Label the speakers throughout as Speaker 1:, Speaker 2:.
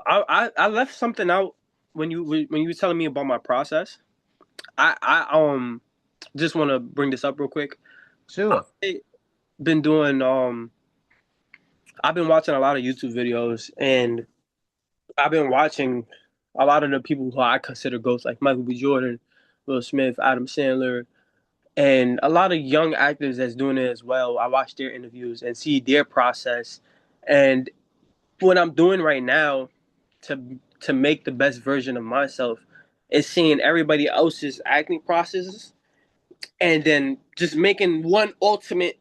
Speaker 1: I left something out when you were telling me about my process. I just want to bring this up real quick.
Speaker 2: Sure.
Speaker 1: I've been doing I've been watching a lot of YouTube videos, and I've been watching a lot of the people who I consider ghosts, like Michael B. Jordan, Will Smith, Adam Sandler, and a lot of young actors that's doing it as well. I watch their interviews and see their process, and what I'm doing right now to make the best version of myself is seeing everybody else's acting processes and then just making one ultimate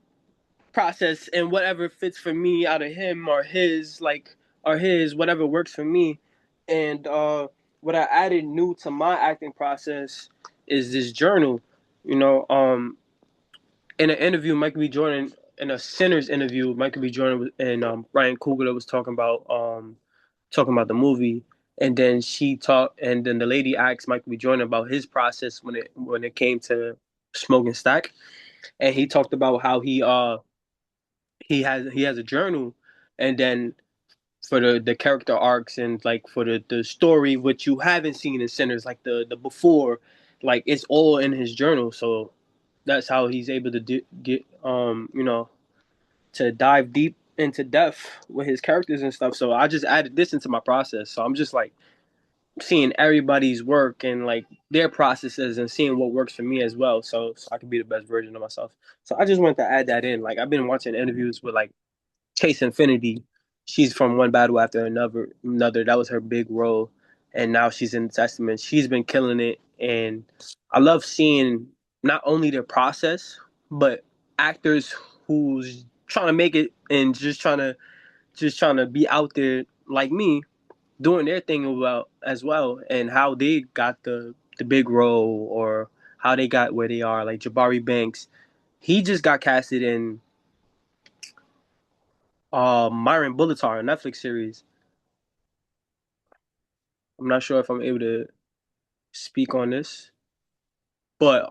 Speaker 1: process and whatever fits for me out of him or his, like, or his whatever works for me. And what I added new to my acting process is this journal. You know, in an interview, Michael B. Jordan, in a Sinners interview, Michael B. Jordan and Ryan Coogler was talking about the movie, and then and then the lady asked Michael B. Jordan about his process when it came to smoking stack, and he talked about how he has a journal, and then for the character arcs and like for the story which you haven't seen in Sinners, like the before, like it's all in his journal. So that's how he's able to get to dive deep into depth with his characters and stuff. So I just added this into my process. So I'm just like seeing everybody's work and like their processes and seeing what works for me as well. So I can be the best version of myself. So I just wanted to add that in. Like I've been watching interviews with like Chase Infinity. She's from One Battle After Another. That was her big role, and now she's in the Testament. She's been killing it, and I love seeing not only their process, but actors who's trying to make it and just trying to be out there like me, doing their thing well as well, and how they got the big role or how they got where they are. Like Jabari Banks, he just got casted in Myron Bulletar, a Netflix series. I'm not sure if I'm able to speak on this, but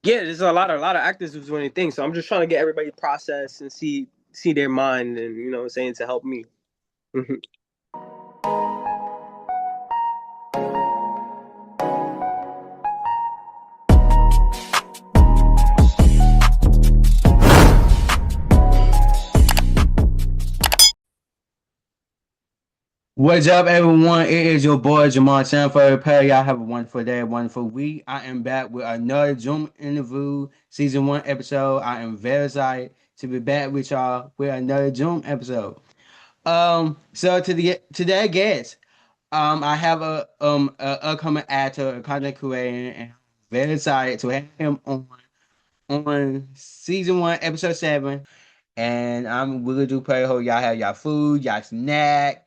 Speaker 1: yeah, there's a lot of actors who's doing things. So I'm just trying to get everybody process and see their mind, and what I'm saying, to help me.
Speaker 2: What's up, everyone? It is your boy Jamalsanford. Pray y'all have a wonderful day, a wonderful week. I am back with another Zoom interview, season 1 episode. I am very excited to be back with y'all with another Zoom episode. So today guest, I have a upcoming actor, a content creator, and I'm very excited to have him on season 1, episode 7. And I'm really do pray hope y'all have y'all food, y'all snacks,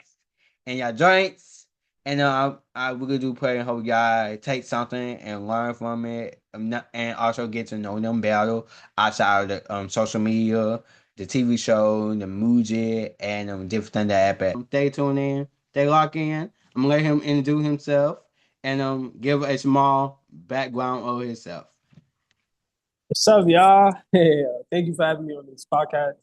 Speaker 2: and y'all drinks. And I really do pray and hope y'all take something and learn from it, and also get to know them better outside of the social media, the TV show, the music, and different things that happen. Stay tuned in, stay locked in. I'm gonna let him introduce himself and give a small background of himself.
Speaker 3: What's up, y'all? Hey, thank you for having me on this podcast,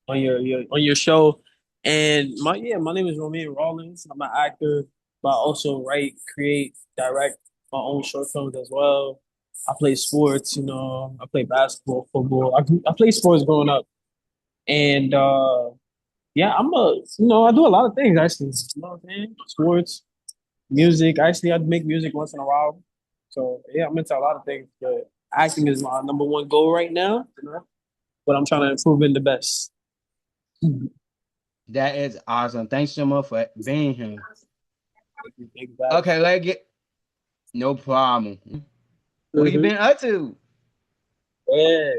Speaker 3: on your show. And my name is Rhomain Rawlings. I'm an actor, but I also write, create, direct my own short films as well. I play sports, I play basketball, football. I play sports growing up, and yeah, I do a lot of things actually. You know what I'm saying? Sports, music. Actually, I make music once in a while. So yeah, I'm into a lot of things, but acting is my number one goal right now. But I'm trying to improve in the best.
Speaker 2: That is awesome. Thanks so much for being here.
Speaker 3: Thank you for having
Speaker 2: Okay, let's get no problem.
Speaker 1: Me.
Speaker 2: What you been up to?
Speaker 1: Yeah,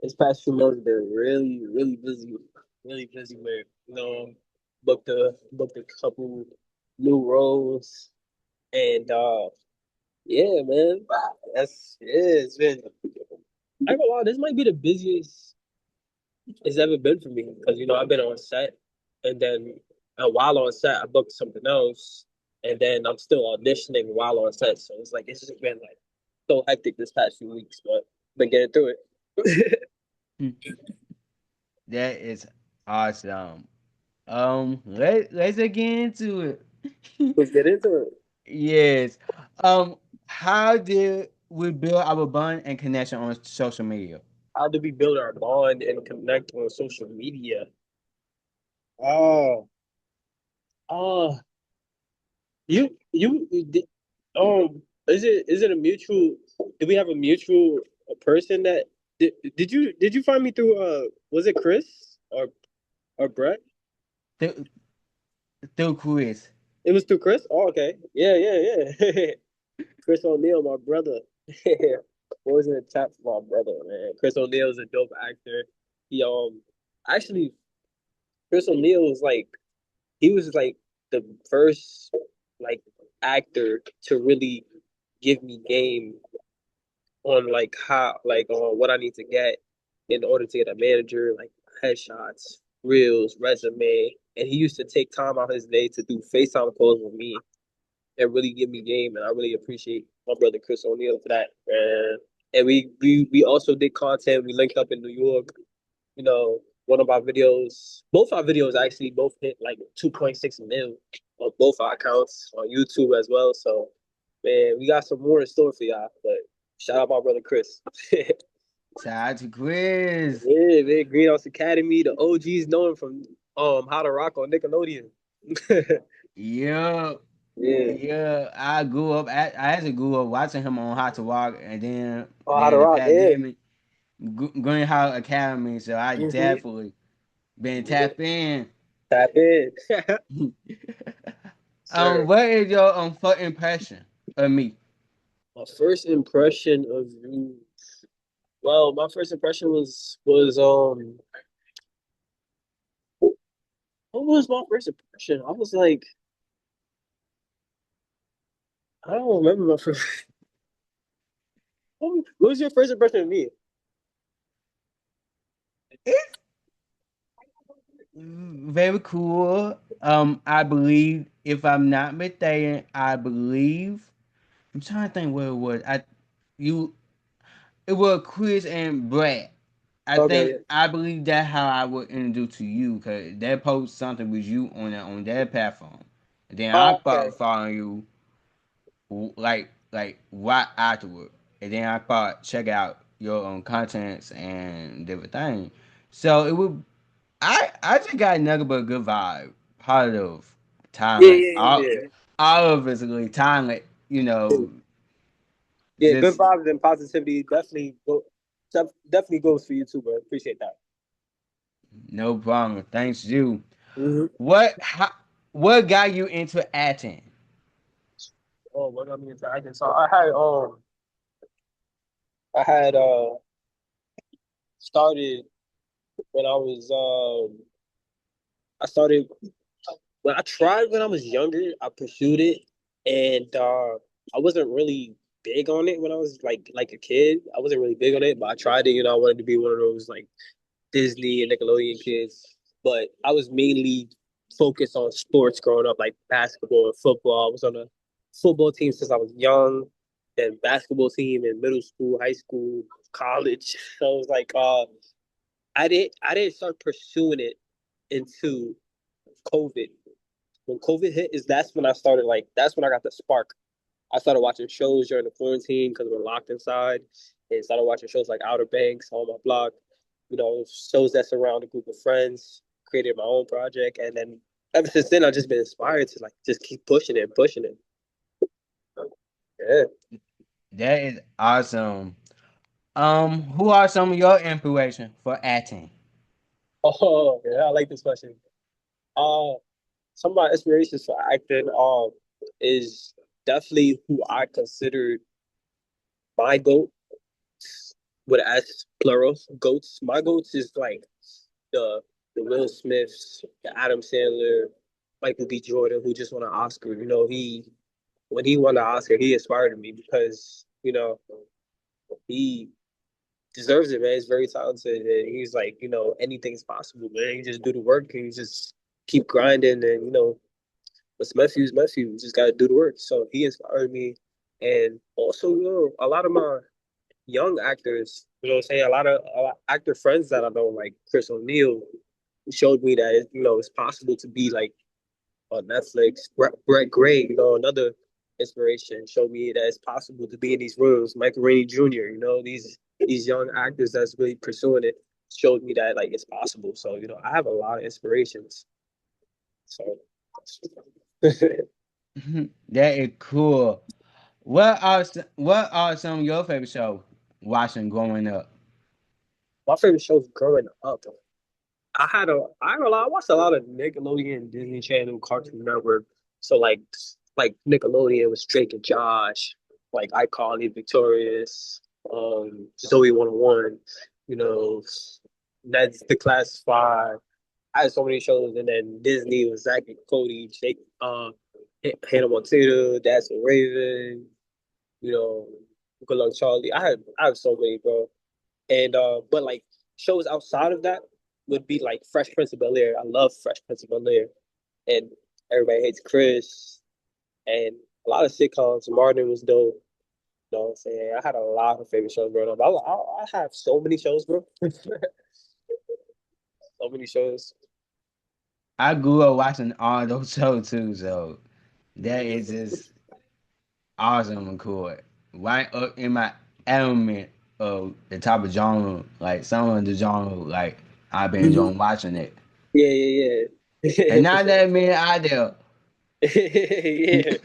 Speaker 1: this past few months been really, really busy with booked a couple new roles, and yeah, man, it's been. I ain't gonna lie, this might be the busiest it's ever been for me because I've been on set, and then while on set I booked something else, and then I'm still auditioning while on set. So it's just been like so hectic this past few weeks, but been getting through it.
Speaker 2: That is awesome. Let's get into it.
Speaker 1: Let's get into it.
Speaker 2: Yes. Um, how did we build our bond and connection on social media?
Speaker 1: How do we build our bond and connect on social media? Oh, oh, is it a mutual? Do we have a mutual person that did you find me through was it Chris or Brett?
Speaker 2: Through, through quiz.
Speaker 1: It was through Chris. Oh, okay. Yeah, yeah, yeah. Chris O'Neill, my brother. What was in the chat for my brother, man? Chris O'Neill is a dope actor. He actually Chris O'Neill was like he was like the first like actor to really give me game on like how like on what I need to get in order to get a manager, like headshots, reels, resume. And he used to take time out of his day to do FaceTime calls with me and really give me game. And I really appreciate my brother Chris O'Neill for that. And we also did content. We linked up in New York. One of our videos, both our videos actually both hit like 2.6 mil on both our accounts on YouTube as well. So, man, we got some more in store for y'all. But shout out my brother Chris. Yeah,
Speaker 2: Shout out to quiz.
Speaker 1: man, Greenhouse Academy. The OGs know him from How to Rock on Nickelodeon.
Speaker 2: Yeah.
Speaker 1: Yeah,
Speaker 2: Yeah, I actually grew up watching him on How to Walk, and then
Speaker 1: How to
Speaker 2: the
Speaker 1: Rock. Yeah.
Speaker 2: pandemic, Greenhouse Academy. So I
Speaker 1: Mm-hmm.
Speaker 2: definitely been
Speaker 1: Yeah.
Speaker 2: tapped in.
Speaker 1: Tap in. Sir.
Speaker 2: What is your first impression of me?
Speaker 1: My first impression of you. Well, my first impression was what was my first impression? I was like, I don't remember my first. What was your first impression of me?
Speaker 2: It's very cool. I believe, if I'm not mistaken, I believe I'm trying to think what it was. You it was Chris and Brad.
Speaker 1: Okay,
Speaker 2: I believe that how I would introduce to you because they post something with you on their platform. And then I
Speaker 1: oh, okay.
Speaker 2: start following you like right afterward. And then I start check out your contents and different things. So it would I just got nothing but good vibe, positive
Speaker 1: Yeah,
Speaker 2: talent,
Speaker 1: yeah, yeah,
Speaker 2: all of physically talent,
Speaker 1: yeah. Yeah, good
Speaker 2: just
Speaker 1: vibes and positivity definitely goes for you too, bro. Appreciate that.
Speaker 2: no problem. Thanks you.
Speaker 1: Mm-hmm.
Speaker 2: What how, what got you into acting?
Speaker 1: Oh, what got me into acting? So I had started when I started when I tried when I was younger. I pursued it, and I wasn't really big on it when I was like a kid. I wasn't really big on it, but I tried it. I wanted to be one of those like Disney and Nickelodeon kids. But I was mainly focused on sports growing up, like basketball and football. I was on a football team since I was young, then basketball team in middle school, high school, college. So I was like, I didn't start pursuing it into COVID. When COVID hit, is that's when I started that's when I got the spark. I started watching shows during the quarantine because we're locked inside, and started watching shows like Outer Banks on my blog. Shows that surround a group of friends. Created my own project, and then ever since then, I've just been inspired to like just keep pushing it, pushing it. Yeah.
Speaker 2: That is awesome. Who are some of your inspiration for acting?
Speaker 1: Oh, yeah, I like this question. Uh, some of my inspirations for acting is definitely who I considered my goat with S plural goats. My goats is like the the Will Smiths, the Adam Sandler, Michael B. Jordan, who just won an Oscar. He when he won the Oscar, he inspired me because he deserves it, man. He's very talented, and he's like, anything's possible, man. You just do the work, and you just keep grinding, and what's Matthews, Matthew, you just gotta do the work. So he inspired me, and also, a lot of my young actors, what I'm saying, a lot of actor friends that I know, like Chris O'Neill. showed me that it's possible to be like on Netflix. Brett Gray, another inspiration, showed me that it's possible to be in these rooms. Michael Rainey Jr., these young actors that's really pursuing it, showed me that like it's possible. So I have a lot of inspirations. So
Speaker 2: That is cool. What are some of your favorite shows watching growing up?
Speaker 1: my favorite shows growing up. I watched a lot of Nickelodeon, Disney Channel, Cartoon Network. So like Nickelodeon was Drake and Josh, like iCarly, Victorious, Zoe 101, you know, that's the Class 5. I had so many shows, and then Disney was Zack and Cody, Jake, Hannah Montana, That's a Raven, you know, Good Luck Charlie. I have so many, bro. And but like shows outside of that would be like Fresh Prince of Bel-Air. I love Fresh Prince of Bel-Air. And Everybody Hates Chris and a lot of sitcoms. Martin was dope. You know what I'm saying? I had a lot of favorite shows growing up. I have so many shows, bro. So many shows.
Speaker 2: I grew up watching all those shows too, so that is just awesome and cool. Right up in my element of the type of genre, like some of the genre, like I've been
Speaker 1: Mhm.
Speaker 2: enjoying watching it.
Speaker 1: Yeah, yeah,
Speaker 2: And
Speaker 1: yeah. For
Speaker 2: now
Speaker 1: sure.
Speaker 2: that me out there,
Speaker 1: Yeah,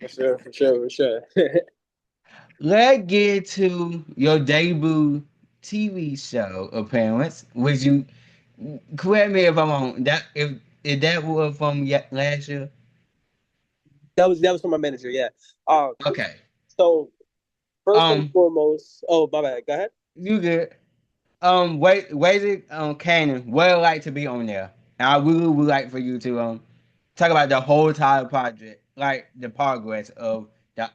Speaker 1: for sure, for sure, for sure.
Speaker 2: let's get to your debut TV show appearance. Would you correct me if I'm wrong? That if that was from last year?
Speaker 1: That was from my manager, yeah. Uh
Speaker 2: Okay.
Speaker 1: so first and
Speaker 2: Um,
Speaker 1: foremost, oh my bad, go ahead.
Speaker 2: you good. Wait it Cannon, what it like to be on there? And I really would like for you to talk about the whole entire project, like the progress of the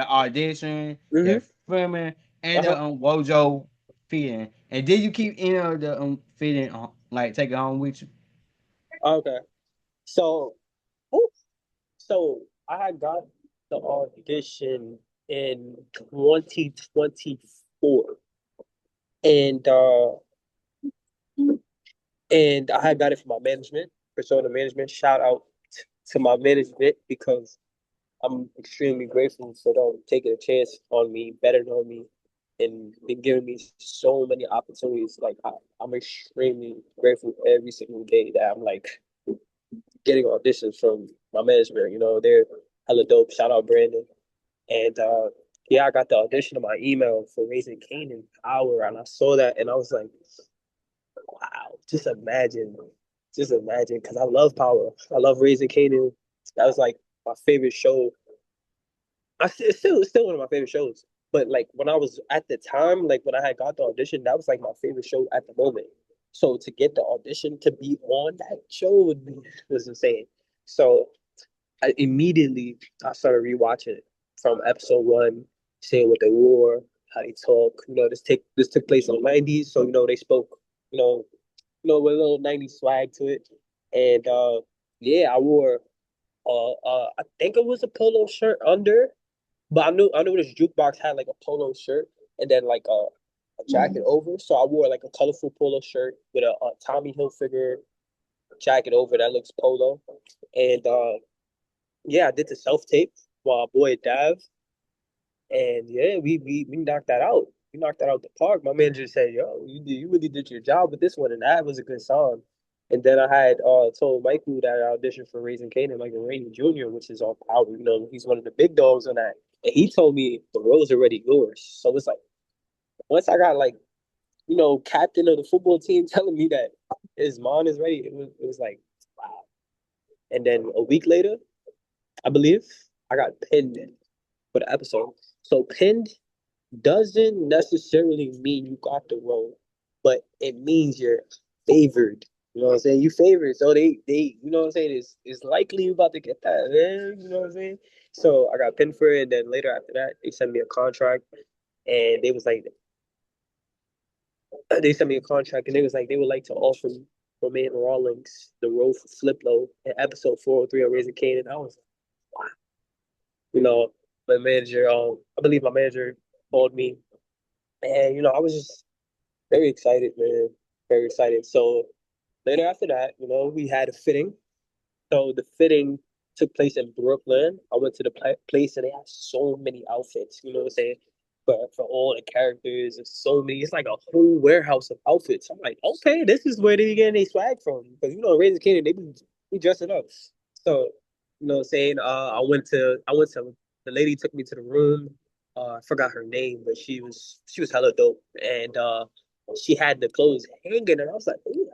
Speaker 2: audition,
Speaker 1: Mm-hmm.
Speaker 2: the filming, and
Speaker 1: Uh-huh.
Speaker 2: the wardrobe fitting. And did you keep any of the fitting like take it home with you?
Speaker 1: Okay. So, oh, so I had got the audition in 2024, and I had got it from my management, persona management. Shout out to my management because I'm extremely grateful for them taking a chance on me, betting on me, and been giving me so many opportunities. Like I'm extremely grateful every single day that I'm like getting auditions from my management. They're hella dope. Shout out Brandon. And yeah, I got the audition on my email for Raising Canaan Power, and I saw that, and I was like, wow, just imagine, because I love Power. I love Raising Canaan. That was like my favorite show. It's still one of my favorite shows. But like when I was at the time, like when I had got the audition, that was like my favorite show at the moment. So to get the audition to be on that show was insane. So I started rewatching it from episode one, seeing what they wore, how they talk. This took place in the '90s, so they spoke, you know, with a little '90s swag to it. And yeah, I wore I think it was a polo shirt under, but I knew this jukebox had like a polo shirt and then like a jacket over. So I wore like a colorful polo shirt with a Tommy Hilfiger jacket over that looks polo. And yeah, I did the self tape with my boy Dav, and yeah, we knocked that out. We knocked that out the park. My manager said, "Yo, you really did your job with this one," and that was a good song. And then I had told Michael that I auditioned for Raising Canaan, like Rainey Jr., which is all power. He's one of the big dogs on that. And he told me the role's already yours. So it's like once I got like captain of the football team telling me that his mom is ready, it was like wow. And then a week later, I believe I got pinned for the episode. So pinned doesn't necessarily mean you got the role, but it means you're favored. You know what I'm saying? You favored, so they you know what I'm saying? It's likely you about to get that, man. You know what I'm saying? So I got pinned for it, and then later after that, they sent me a contract, and they sent me a contract, and they was like they would like to offer Rhomain Rawlings the role for Fliplo in episode 403 of Raising Canaan. I was like, wow. You know, my manager, I believe my manager called me, and I was just very excited, man. Very excited. So later after that, we had a fitting. So the fitting took place in Brooklyn. I went to the place and they had so many outfits. You know what I'm saying? For all the characters, and so many. It's like a whole warehouse of outfits. I'm like, okay, this is where they getting their swag from. Because Raising Canaan, they be dressing up. So what I'm saying, I went to the lady took me to the room. I forgot her name, but she was hella dope, and she had the clothes hanging, and I was like, ooh,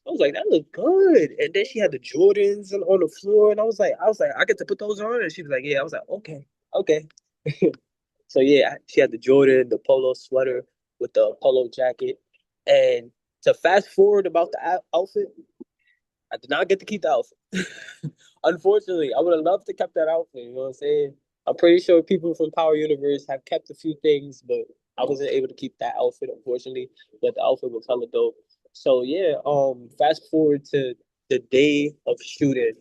Speaker 1: I was like, that looked good. And then she had the Jordans on the floor, and I was like, I get to put those on, and she was like, yeah. I was like, okay, okay. So yeah, she had the Jordan, the polo sweater with the polo jacket, and to fast forward about the outfit, I did not get to keep the outfit. Unfortunately, I would have loved to kept that outfit. You know what I'm saying? I'm pretty sure people from Power Universe have kept a few things, but I wasn't able to keep that outfit, unfortunately. But the outfit was hella dope. So yeah, fast forward to the day of shooting.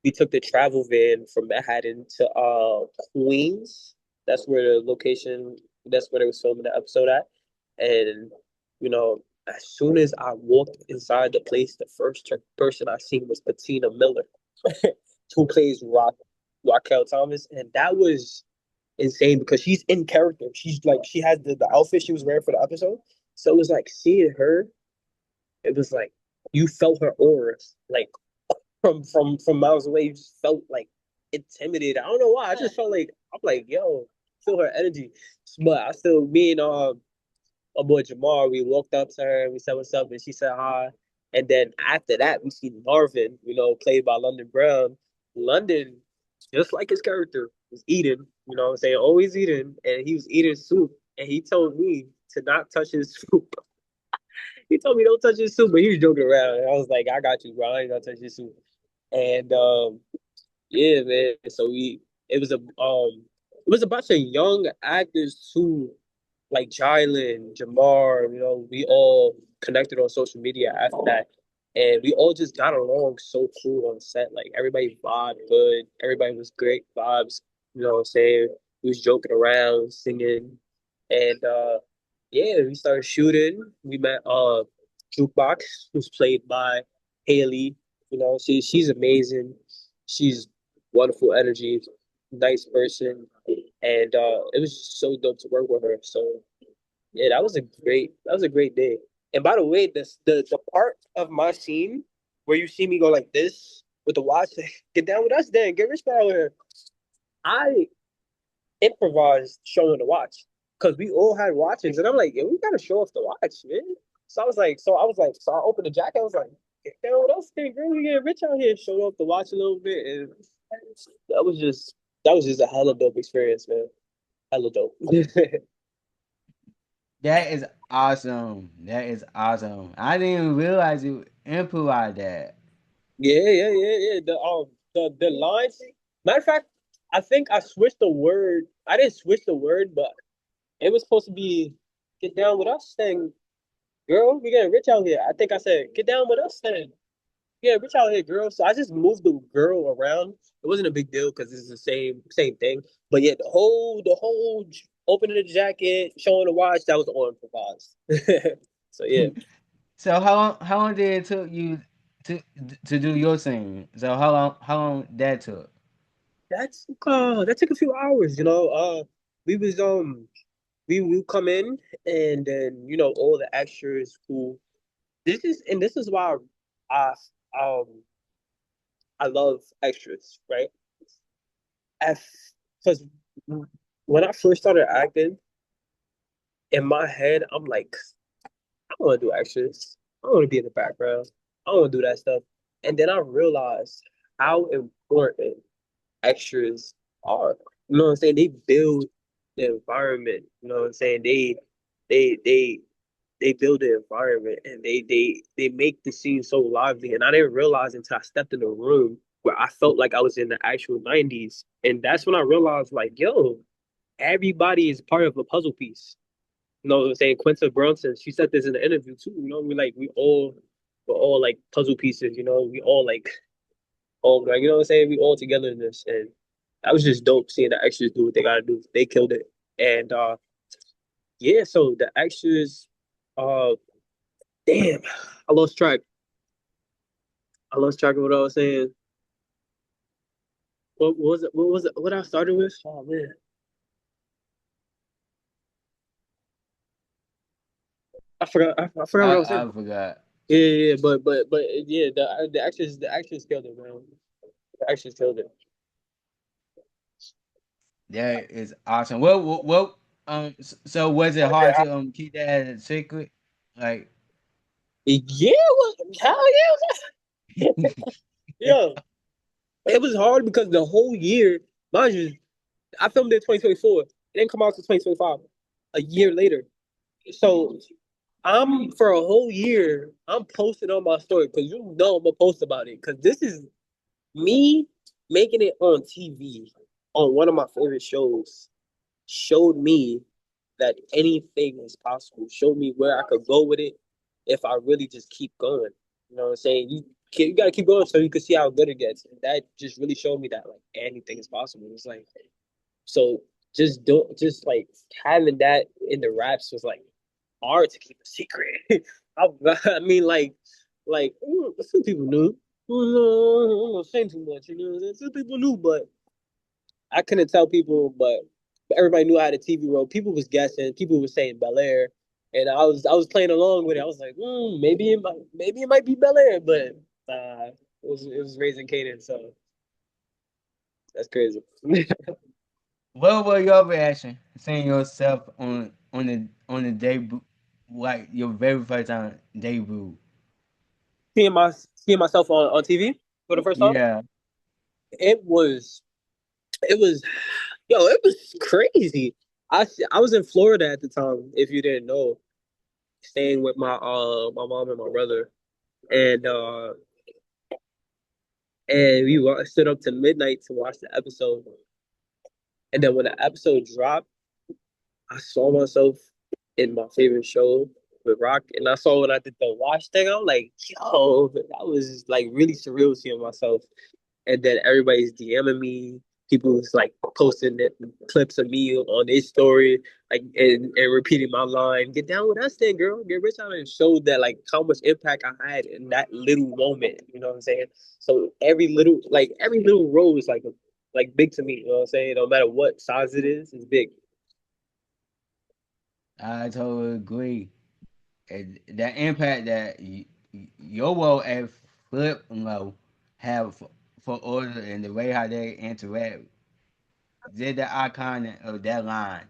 Speaker 1: We took the travel van from Manhattan to Queens. That's where the location. That's where they was filming the episode at. And you know, as soon as I walked inside the place, the first person I seen was Patina Miller, who plays Raquel Thomas, and that was insane because she's in character. She's like she had the outfit she was wearing for the episode, so it was like seeing her. It was like you felt her aura, like from miles away. You just felt like intimidated. I don't know why. I just felt like I'm like, yo, feel her energy. But I still, me and my boy Jamal, we walked up to her and we said what's up, and she said hi. And then after that, we see Marvin, played by London Brown. London, just like his character, was eating. You know what I'm saying? Always eating, and he was eating soup. And he told me to not touch his soup. He told me don't touch his soup, but he was joking around. And I was like, I got you, bro. I ain't gonna touch your soup. And yeah, man. So it was a bunch of young actors too, like Jylan, Jamar. We all connected on social media after that, and we all just got along so cool on set. Like everybody vibed good. Everybody was great vibes. You know what I'm saying? We was joking around, singing, and yeah, we started shooting. We met Jukebox, who's played by Haley. She's amazing. She's wonderful energy, nice person, and it was just so dope to work with her. So yeah, that was a great day. And by the way, the part of my scene where you see me go like this with the watch, get down with us, then get rich power here. I improvised showing the watch because we all had watches, and I'm like, yeah, we gotta show off the watch, man. So I opened the jacket. I was like, get down with us, then, girl. We get rich out here. Showed off the watch a little bit, and that was just that was just a hella dope experience, man. Hella dope.
Speaker 2: That is awesome. That is awesome. I didn't even realize you improvised that.
Speaker 1: Yeah, yeah, yeah, yeah. The lines. Matter of fact, I think I switched the word. I didn't switch the word, but it was supposed to be get down with us, then, girl. We getting rich out here. I think I said get down with us, then. Yeah, rich out here, girl. So I just moved the girl around. It wasn't a big deal because it's the same thing. But yeah, the whole opening the jacket, showing the watch, that was all improvised. So yeah,
Speaker 2: So how long did it took you to to do your scene? So how long that took?
Speaker 1: that took a few hours. We was we will come in, and then all the extras who this is why I um I love extras, right? Because when I first started acting, in my head, I'm like, I don't want to do extras. I don't want to be in the background. I don't want to do that stuff. And then I realized how important extras are. You know what I'm saying? They build the environment. You know what I'm saying? They they they build the environment, and they make the scene so lively. And I didn't realize until I stepped in the room where I felt like I was in the actual 90s. And that's when I realized, like, yo, everybody is part of a puzzle piece. You know what I'm saying? Quinta Brunson, she said this in the interview too. We're all like puzzle pieces, we all like, you know what I'm saying? We all together in this. And that was just dope seeing the extras do what they gotta do. They killed it. And yeah, so the extras, uh damn, I lost track. I lost track of what I was saying. What was it? What was it? What I started with? Oh man, I forgot what I was saying.
Speaker 2: I forgot.
Speaker 1: Yeah, yeah, yeah, but yeah, the actress killed it, man. The actress killed it.
Speaker 2: That is awesome. So was it hard to keep that a secret? Like,
Speaker 1: Yeah, hell yeah, yeah. It was hard because the whole year, mind you, I filmed in 2024. It didn't come out until 2025, a year later. So I'm for a whole year, I'm posting on my story because you know I'm gonna post about it because this is me making it on TV on one of my favorite shows. Showed me that anything is possible. Showed me where I could go with it if I really just keep going. You know what I'm saying? You gotta keep going so you can see how good it gets. And that just really showed me that like anything is possible. It's like so just like having that in the raps was like hard to keep a secret. I mean like some people knew. I'm not saying too much, you know. Some people knew, but I couldn't tell people, but everybody knew I had a TV role. People was guessing. People was saying Bel Air, and I was playing along with it. I was like, maybe it might be Bel Air, but it was Raising Canaan, so that's crazy.
Speaker 2: what was your reaction seeing yourself on the debut, like your very first time debut?
Speaker 1: Seeing myself on TV for the first time,
Speaker 2: Yeah,
Speaker 1: it was it was it was crazy. I was in Florida at the time, if you didn't know, staying with my mom and my brother, and we stood up to midnight to watch the episode. And then when the episode dropped, I saw myself in my favorite show with Rock, and I saw when I did the watch thing. I'm like, yo, that was like really surreal seeing myself. And then everybody's DMing me. People was like posting clips of me on their story, like and repeating my line, "Get down with us, then, girl. Get rich out," and showed that like how much impact I had in that little moment. You know what I'm saying? So every little role is like big to me. You know what I'm saying? No matter what size it is, it's big.
Speaker 2: I totally agree. And the impact that your role at Flip Low have for order and the way how they interact, they're the icon of that line.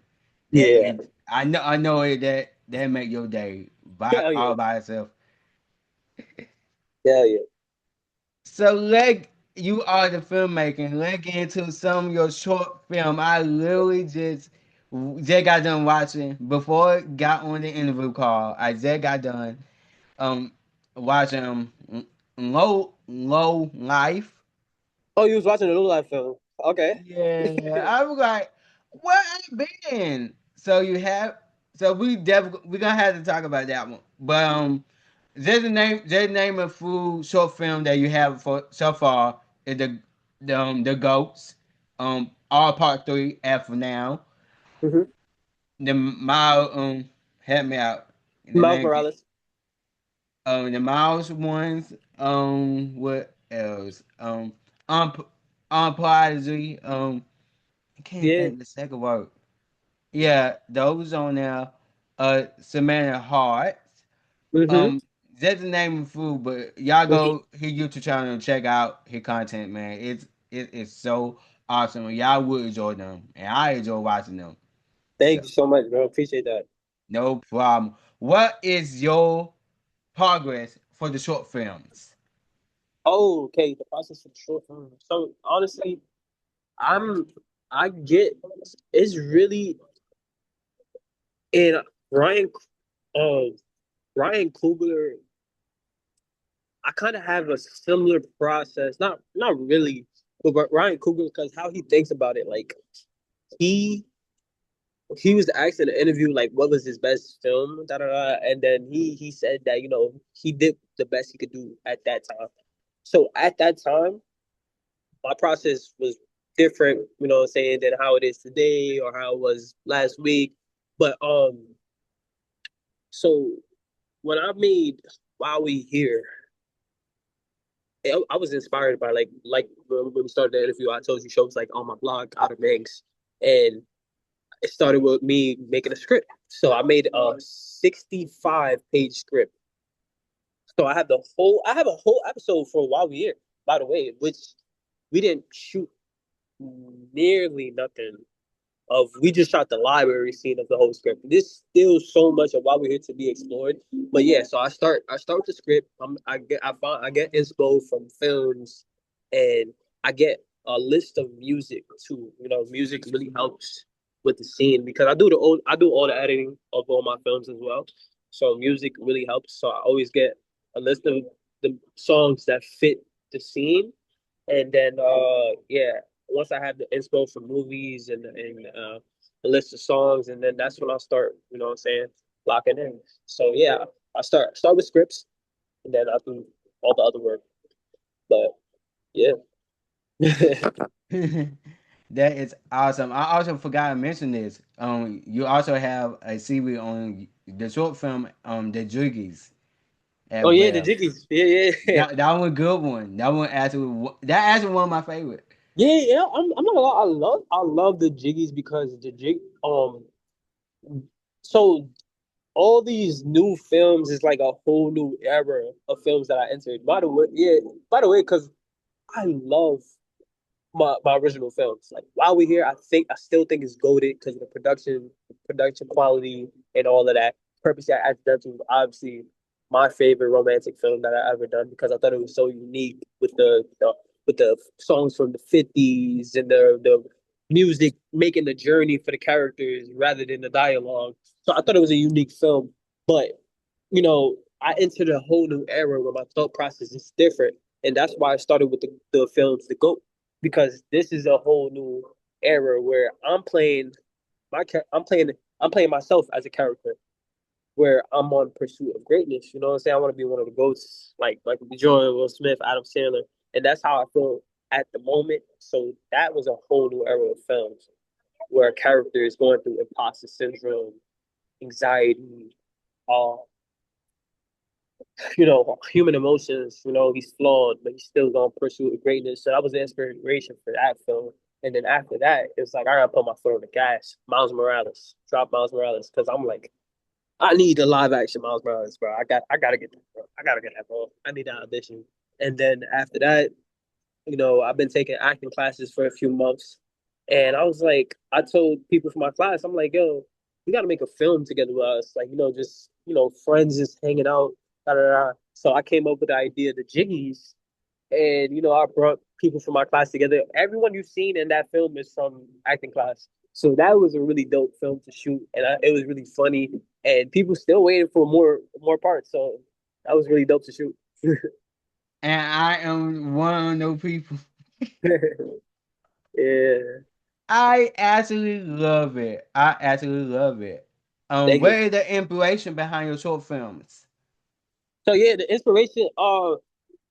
Speaker 2: That
Speaker 1: Yeah,
Speaker 2: it, I know it, that make your day by
Speaker 1: hell yeah,
Speaker 2: all by itself.
Speaker 1: hell yeah.
Speaker 2: So you are the filmmaker. Let's get into some of your short film. I literally just got done watching before I got on the interview call. I just got done um watching low life.
Speaker 1: Oh, you was watching the Low Life film? Okay.
Speaker 2: Yeah, I was like, where I been? So you have, so we gonna have to talk about that one. But there's the name of full short film that you have for so far is the goats, all part three F for now.
Speaker 1: Mm-hmm.
Speaker 2: The mile help me out. The
Speaker 1: Miles
Speaker 2: name
Speaker 1: Morales.
Speaker 2: the Miles ones. What else? Um, Prodigy. I can't
Speaker 1: Yeah.
Speaker 2: think the second word. Yeah, those on there. Samantha Hart.
Speaker 1: Mm-hmm.
Speaker 2: Um, that's the name of food, but y'all go his YouTube channel and check out his content, man. It's so awesome. Y'all would enjoy them, and I enjoy watching them. So
Speaker 1: Thank you so much, bro. Appreciate that.
Speaker 2: no problem. What is your progress for the short films?
Speaker 1: Oh, okay. The process for the short film. So honestly, I'm I get it's really in Ryan uh Ryan Coogler. I kind of have a similar process. Not really, but Ryan Coogler because how he thinks about it. Like he he was asked in an interview like what was his best film, da da da, and then he said that he did the best he could do at that time. So at that time, my process was different, what I'm saying, than how it is today or how it was last week. But so when I made While We Here, I was inspired by like when we started the interview. I told you shows like on my blog, Outer Banks, and it started with me making a script. So I made a 65-page script. So I have a whole episode for While We Here, by the way, which we didn't shoot nearly nothing of. We just shot the library scene of the whole script. There's still so much of Why We're Here to be explored. But yeah, so I start with the script. I get inspo from films, and I get a list of music too. You know, music really helps with the scene because I do all the editing of all my films as well. So music really helps. So I always get a list of the songs that fit the scene, and then yeah, once I have the inspo for movies and the list of songs, and then that's when I'll start, you know what I'm saying, locking in. So yeah, I start with scripts, and then I do all the other work. But yeah.
Speaker 2: That is awesome. I also forgot to mention this. You also have a series on the short film, The Jiggies, as
Speaker 1: Oh yeah, the
Speaker 2: well.
Speaker 1: Jiggies. Yeah, yeah.
Speaker 2: That one good one. That actually one of my favorite.
Speaker 1: Yeah, yeah. I'm not gonna lie, I love the Jiggies because so all these new films is like a whole new era of films that I entered. By the way, because I love my original films. Like While We're Here, I still think it's goated because of the production quality and all of that. Purpose at Accidental, obviously my favorite romantic film that I ever done because I thought it was so unique with the songs from the 50s and the music making the journey for the characters rather than the dialogue. So I thought it was a unique film. But I entered a whole new era where my thought process is different. And that's why I started with the films The GOAT because this is a whole new era where I'm playing myself as a character where I'm on pursuit of greatness. You know what I'm saying? I want to be one of the goats like Jordan, Will Smith, Adam Sandler, and that's how I feel at the moment. So that was a whole new era of films where a character is going through imposter syndrome, anxiety, uh, human emotions. He's flawed, but he's still gonna pursue greatness. So that was the inspiration for that film. And then after that, it's like I gotta put my foot on the gas. Miles Morales, drop Miles Morales, because I'm like, I need a live action Miles Morales, bro. I gotta get that, bro. I gotta get that, bro. I need that audition. And then after that, I've been taking acting classes for a few months. And I was like, I told people from my class, I'm like, yo, we got to make a film together with us. Like, just, friends just hanging out. Da, da, da. So I came up with the idea of the Jiggies. And, I brought people from my class together. Everyone you've seen in that film is from acting class. So that was a really dope film to shoot. And it was really funny. And people still waiting for more parts. So that was really dope to shoot.
Speaker 2: And I am one of those people.
Speaker 1: Yeah.
Speaker 2: I absolutely love it. I absolutely love it.
Speaker 1: Thank
Speaker 2: What
Speaker 1: you.
Speaker 2: is the inspiration behind your short films?
Speaker 1: So yeah, the inspiration,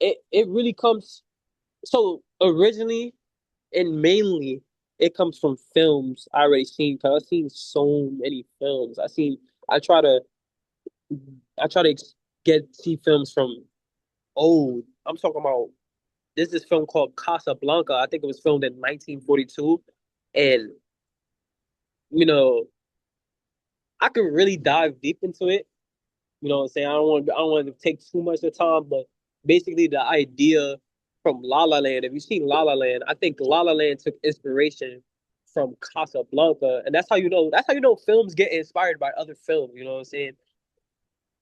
Speaker 1: it really comes. So originally and mainly, it comes from films I already seen. Cause I've seen so many films. I try to, I try to see films from old. I'm talking about there's this film called Casablanca. I think it was filmed in 1942, and you know, I could really dive deep into it. You know what I'm saying? I don't want to take too much of time, but basically the idea from La La Land, if you've seen La La Land, I think La La Land took inspiration from Casablanca. And that's how you know films get inspired by other films, you know what I'm saying?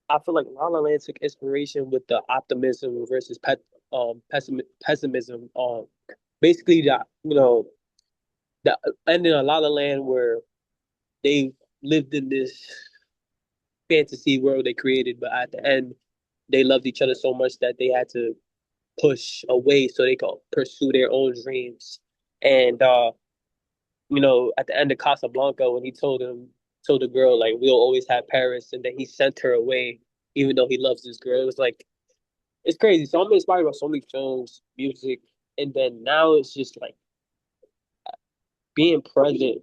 Speaker 1: I feel like La La Land took inspiration with the optimism versus pessimism. Basically the ending of La La Land where they lived in this fantasy world they created, but at the end they loved each other so much that they had to push away so they could pursue their own dreams. And at the end of Casablanca, when he told the girl like we'll always have Paris, and then he sent her away, even though he loves this girl. It was like it's crazy. So I'm inspired by so many films, music, and then now it's just like being present.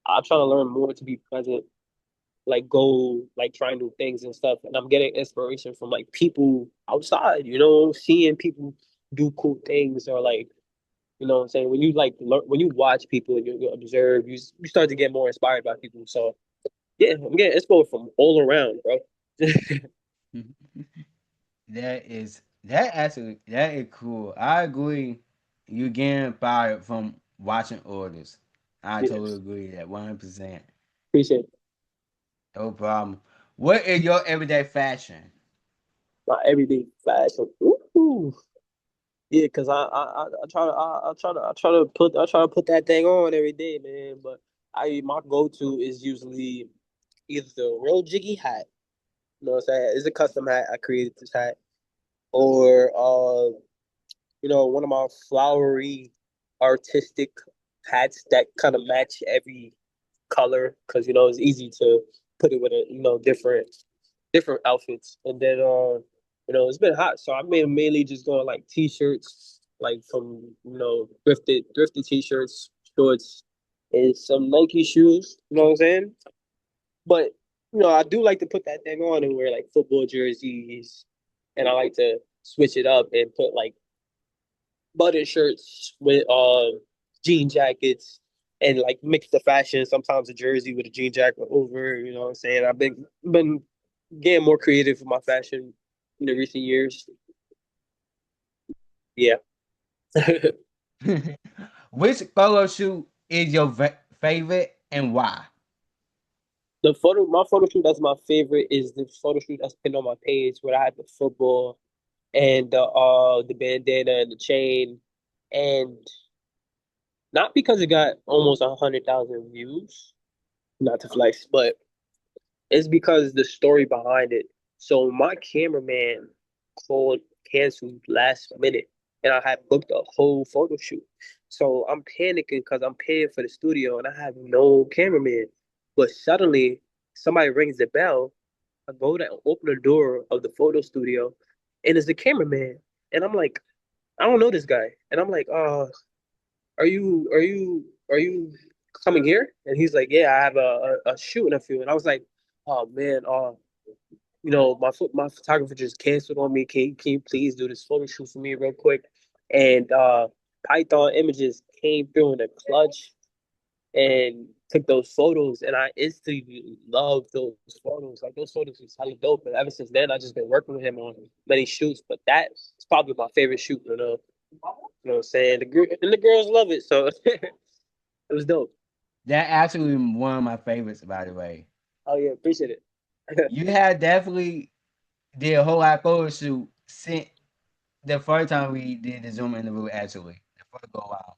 Speaker 1: I'm trying to learn more to be present like go like try new things and stuff. And I'm getting inspiration from like people outside, you know, seeing people do cool things or like you know what I'm saying? When you like learn, when you watch people and you observe, you start to get more inspired by people. So yeah, I'm getting inspo from all around, bro.
Speaker 2: That is cool. I agree. You getting fired from watching orders. I totally
Speaker 1: Yes,
Speaker 2: agree with that 100%.
Speaker 1: appreciate it.
Speaker 2: No problem. What is your everyday fashion?
Speaker 1: My everyday fashion. Ooh. Yeah, cause I try to I try to put that thing on every day, man. But I my go to is usually either the real jiggy hat, you know what I'm saying? It's a custom hat. I created this hat, or you know, one of my flowery, artistic hats that kind of match every color, cause you know it's easy to put it with a you know different outfits. And then you know, it's been hot, so I mainly just going like t-shirts, like from you know thrifted t-shirts, shorts, and some Nike shoes. You know what I'm saying? But you know, I do like to put that thing on and wear like football jerseys, and I like to switch it up and put like button shirts with jean jackets and like mix the fashion. Sometimes a jersey with a jean jacket over. You know what I'm saying? I've been getting more creative with my fashion in the recent years. Yeah. The
Speaker 2: Which photo shoot is your favorite and why?
Speaker 1: my photo shoot that's my favorite is the photo shoot that's pinned on my page where I had the football and the bandana and the chain, and not because it got almost 100,000 views, not to flex, but it's because the story behind it. So my cameraman called canceled last minute, and I had booked a whole photo shoot. So I'm panicking because I'm paying for the studio and I have no cameraman. But suddenly somebody rings the bell. I go to open the door of the photo studio, and it's the cameraman. And I'm like, I don't know this guy. And I'm like, are you coming here? And he's like, yeah, I have a shoot in a few. And I was like, oh man, you know, my photographer just canceled on me. Can you please do this photo shoot for me real quick? And Python Images came through in a clutch and took those photos, and I instantly loved those photos. Like those photos was hella dope. And ever since then, I just been working with him on many shoots. But that is probably my favorite shoot. You know what I'm saying? The girls love it, so it was dope.
Speaker 2: That actually one of my favorites, by the way.
Speaker 1: Oh yeah, appreciate it.
Speaker 2: You had definitely did a whole lot of photo shoot since the first time we did the Zoom interview, actually. The first go out.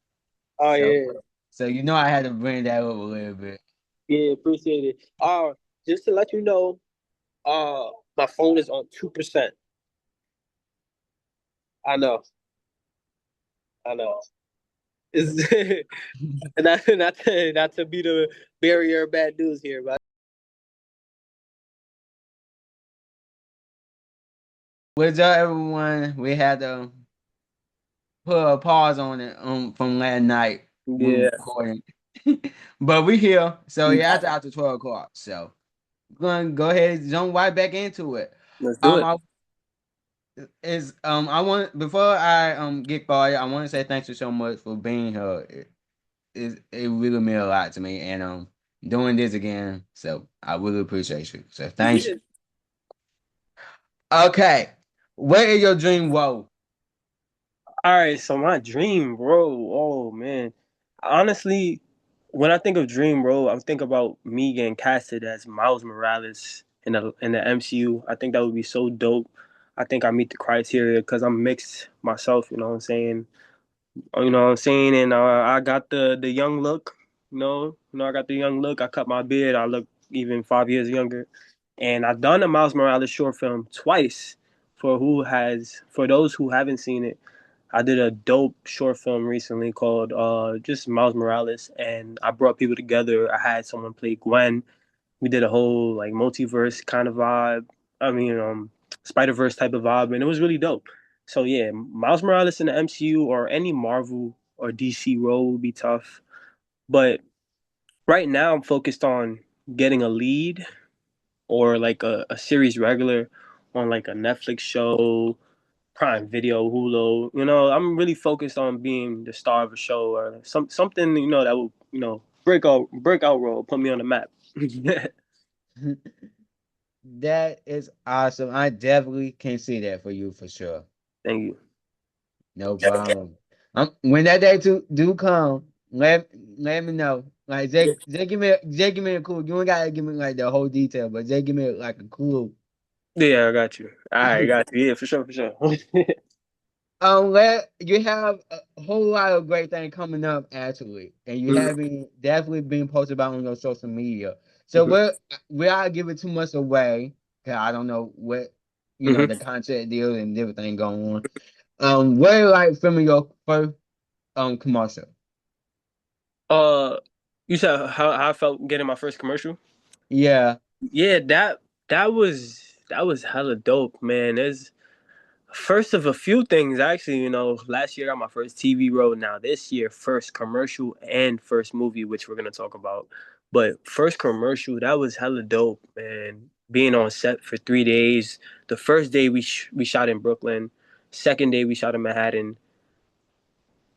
Speaker 1: Oh
Speaker 2: So,
Speaker 1: yeah,
Speaker 2: so you know I had to bring that up a little bit.
Speaker 1: yeah, appreciate it. Just to let you know, uh, my phone is on 2%. I know, I know. It's not to be the barrier of bad news here, but
Speaker 2: What's up, everyone? We had to put a pause on it from last night. We were
Speaker 1: yeah,
Speaker 2: recording, but we here. So
Speaker 1: we
Speaker 2: yeah,
Speaker 1: back.
Speaker 2: it's after 12 o'clock. So we're gonna go ahead and jump right back into it.
Speaker 1: Let's do
Speaker 2: Um,
Speaker 1: it.
Speaker 2: I I want before I get started, I want to say thanks you so much for being here. It really meant a lot to me, and doing this again. So I really appreciate you. So thank you.
Speaker 1: Yeah.
Speaker 2: Okay, what is your dream role?
Speaker 1: All right, so my dream role, oh man. Honestly, when I think of dream role, I think about me getting casted as Miles Morales in the MCU. I think that would be so dope. I think I meet the criteria because I'm mixed myself, you know what I'm saying? You know what I'm saying? And I got the young look, I got the young look. I cut my beard. I look even 5 years younger. And I've done a Miles Morales short film twice for those who haven't seen it. I did a dope short film recently called just Miles Morales, and I brought people together. I had someone play Gwen. We did a whole like multiverse kind of vibe. I mean, Spider Verse type of vibe, and it was really dope. So yeah, Miles Morales in the MCU or any Marvel or DC role would be tough. But right now, I'm focused on getting a lead or like a series regular on like a Netflix show, Prime Video, Hulu. I'm really focused on being the star of a show or something that will breakout role, put me on the map.
Speaker 2: That is awesome. I definitely can see that for you for sure.
Speaker 1: Thank you.
Speaker 2: No problem. When that day do come, let me know. Like just give me a clue. You ain't gotta give me like the whole detail, but just give me like a clue.
Speaker 1: Yeah, I got you. All right, got you. Yeah, for sure, for sure.
Speaker 2: Let you have a whole lot of great things coming up actually, and you
Speaker 1: Mhm,
Speaker 2: have been definitely being posted about on your social media. So
Speaker 1: mhm,
Speaker 2: without giving too much away, cause I don't know what
Speaker 1: mhm.
Speaker 2: the content deal and everything going on. What you like filming your first commercial?
Speaker 1: Uh, you said how I felt getting my first commercial?
Speaker 2: Yeah,
Speaker 1: Yeah, that was hella dope, man. There's first of a few things actually. Last year I got my first TV role. Now this year, first commercial and first movie, which we're gonna talk about. But first commercial, that was hella dope, man. Being on set for 3 days. The first day we shot in Brooklyn. Second day we shot in Manhattan.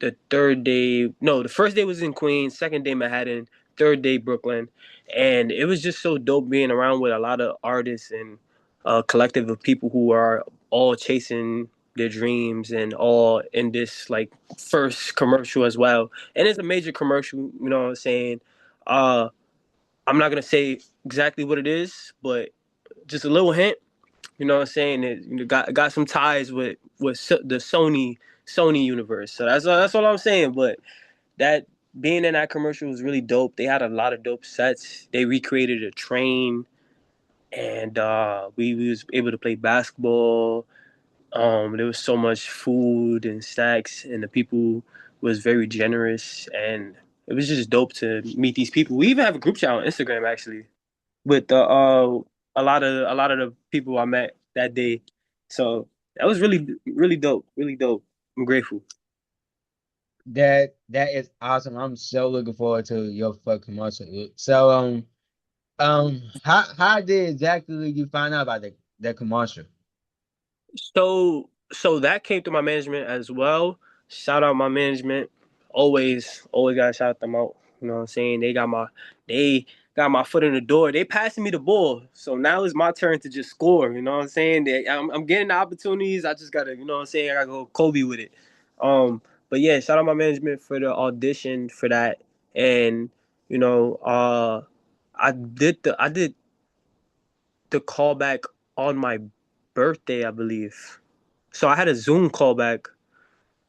Speaker 1: The third day, no, the first day was in Queens, second day Manhattan, third day Brooklyn, and it was just so dope being around with a lot of artists and a collective of people who are all chasing their dreams and all in this like first commercial as well. And it's a major commercial, you know what I'm saying? Uh, I'm not gonna say exactly what it is, but just a little hint. You know what I'm saying? Got some ties with the Sony universe. So that's all I'm saying. But that being in that commercial was really dope. They had a lot of dope sets. They recreated a train, and we was able to play basketball. There was so much food and snacks, and the people was very generous, and it was just dope to meet these people. We even have a group chat on Instagram actually with a lot of the people I met that day. So that was really dope, really dope. I'm grateful.
Speaker 2: that is awesome. I'm so looking forward to your first commercial. So how did exactly you find out about the commercial?
Speaker 1: So that came through my management as well. Shout out my management. Always gotta shout them out. You know what I'm saying? They got my foot in the door. They passing me the ball. So now it's my turn to just score. You know what I'm saying? I'm getting the opportunities. I just gotta, you know what I'm saying? I gotta go Kobe with it. But yeah, shout out my management for the audition for that. And, you know, I did the callback on my birthday, I believe. So I had a Zoom call back.